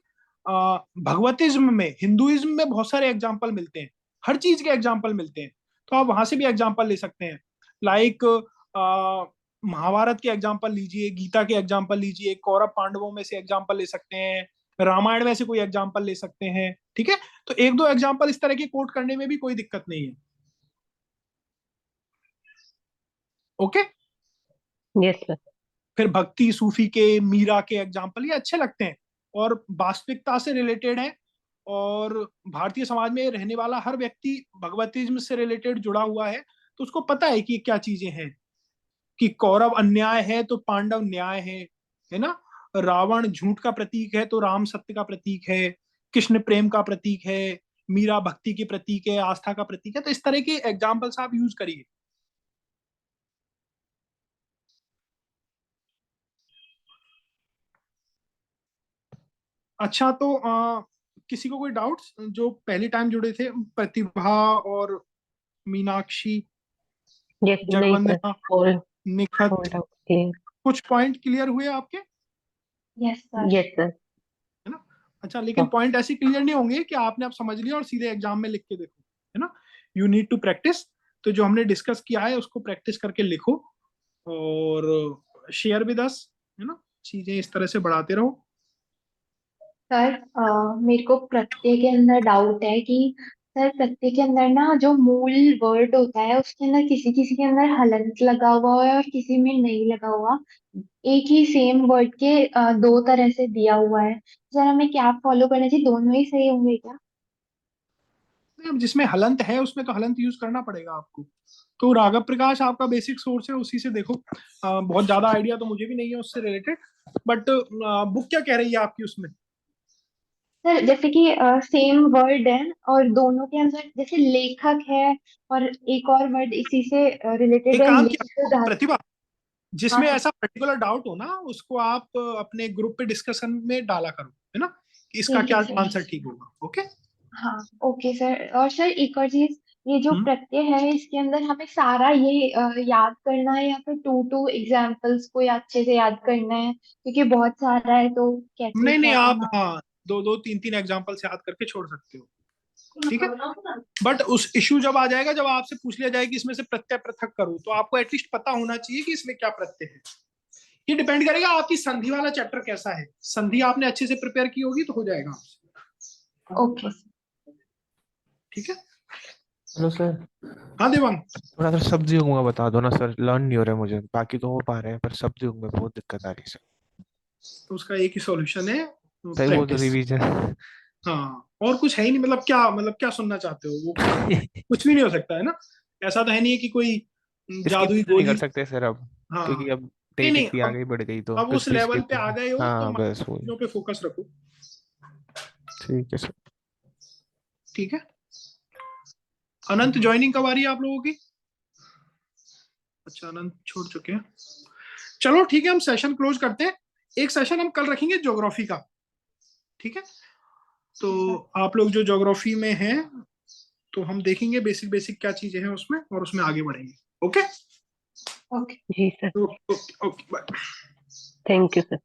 भगवतिज्म में, हिंदुइज्म में बहुत सारे एग्जाम्पल मिलते हैं, हर चीज के एग्जाम्पल मिलते हैं, तो आप वहां से भी एग्जाम्पल ले सकते हैं। लाइक महाभारत के एग्जाम्पल लीजिए, गीता के एग्जाम्पल लीजिए, कौरव पांडवों में से एग्जाम्पल ले सकते हैं, रामायण में से कोई एग्जाम्पल ले सकते हैं। ठीक है, तो एक दो एग्जाम्पल इस तरह के कोट करने में भी कोई दिक्कत नहीं है। Okay, yes sir. फिर भक्ति सूफी के, मीरा के एग्जाम्पल ये अच्छे लगते हैं और वास्तविकता से रिलेटेड है, और भारतीय समाज में रहने वाला हर व्यक्ति भगवतिज्म से रिलेटेड जुड़ा हुआ है, तो उसको पता है कि क्या चीजें हैं, कि कौरव अन्याय है तो पांडव न्याय है ना, रावण झूठ का प्रतीक है तो राम सत्य का प्रतीक है, कृष्ण प्रेम का प्रतीक है, मीरा भक्ति के प्रतीक है, आस्था का प्रतीक है। तो इस तरह के एग्जाम्पल्स आप यूज करिए। अच्छा, तो किसी को कोई डाउट्स, जो पहली टाइम जुड़े थे, प्रतिभा और मीनाक्षी, यस नहीं sir, Jagvandana, all Nikhat, doubt clear. कुछ पॉइंट क्लियर हुए आपके, यस सर। Yes sir. है ना। अच्छा, लेकिन पॉइंट ऐसे क्लियर नहीं होंगे कि आपने आप समझ लिया और सीधे एग्जाम में लिख के देखो, है ना। You need to practise. तो जो हमने डिस्कस किया है उसको प्रैक्टिस करके लिखो और शेयर विद अस, है ना, चीजें इस तरह से बढ़ाते रहो। सर मेरे को प्रत्यय के अंदर डाउट है कि सर प्रत्यय के अंदर ना जो मूल वर्ड होता है उसके अंदर किसी किसी के अंदर हलंत लगा हुआ है और किसी में नहीं लगा हुआ। एक ही सेम वर्ड के दो तरह से दिया हुआ है, सर हमें क्या फॉलो करना चाहिए, दोनों ही सही होंगे क्या? अब जिसमें हलंत है उसमें तो हलंत यूज करना पड़ेगा आपको। तो राघव प्रकाश आपका बेसिक सोर्स है, उसी से देखो। बहुत ज्यादा आइडिया तो मुझे भी नहीं है उससे रिलेटेड, बट बुक क्या कह रही है आपकी उसमें। सर जैसे कि सेम वर्ड है और दोनों के अंदर जैसे लेखक है और एक और वर्ड इसी से रिलेटेड एक है, काम लिख किया धातु। प्रतिभा, हाँ जिसमें सर। ऐसा पर्टिकुलर डाउट हो ना उसको आप अपने ग्रुप पे डिस्कशन में डाला करो, है ना, कि इसका ठीक क्या है सर। आंसर ठीक होगा। ओके, हाँ ओके सर। और सर एक और चीज, ये जो हम्म। प्रत्यय है इसके अंदर हमें सारा ये याद करना है या फिर टू एग्जाम्पल्स को अच्छे से याद करना है, क्योंकि बहुत सारा है तो कैसे नहीं नहीं, क्या आप करना। हाँ दो दो तीन तीन एग्जाम्पल से याद करके छोड़ सकते हो, ठीक है। बट उस इशू जब आ जाएगा, जब आपसे पूछ लिया जाए कि इसमें से प्रत्यय पृथक करो, तो आपको एटलीस्ट पता होना चाहिए कि इसमें क्या प्रत्यय है। ये डिपेंड करेगा आपकी संधि वाला चैप्टर कैसा है। संधि आपने अच्छे से प्रिपेयर की होगी तो हो जाएगा आपसे। ओके। ठीक है। हेलो सर, हाँ देवांग। थोड़ा सा शब्द युग्म का बता दो ना सर, लर्न नहीं हो रहा है मुझे, बाकी तो हो पा रहे हैं पर शब्द युग्म में बहुत दिक्कत आ रही है सर। तो उसका एक ही सॉल्यूशन है, सही बोल प्रैक्टिस। रिवीजन। हाँ, और कुछ है ही नहीं। मतलब क्या सुनना चाहते हो? वो कुछ भी नहीं हो सकता है ना। ऐसा तो है नहीं है कि कोई स्किप जादुई तो नहीं गोली। कर सकते सर अब, हाँ, क्योंकि अब नहीं डेट नहीं, इतनी आगे बढ़ गई तो अब कुछ उस भी लेवल स्किप पे आ नहीं। गए हो तो हाँ बस वो चीजों पे फोकस रखो। ठीक है सर। ठीक है। अनंत ज्वाइनिंग कब आ रही है आप लोगों की? अच्छा, अनंत छोड़ चुके हैं। चलो ठीक है, हम सेशन क्लोज करते हैं। एक सेशन हम कल रखेंगे ज्योग्राफी का, ठीक है। तो आप लोग जो ज्योग्राफी में हैं, तो हम देखेंगे बेसिक बेसिक क्या चीजें हैं उसमें, और उसमें आगे बढ़ेंगे। ओके। ओके। जी sir, okay okay, bye. Thank you sir.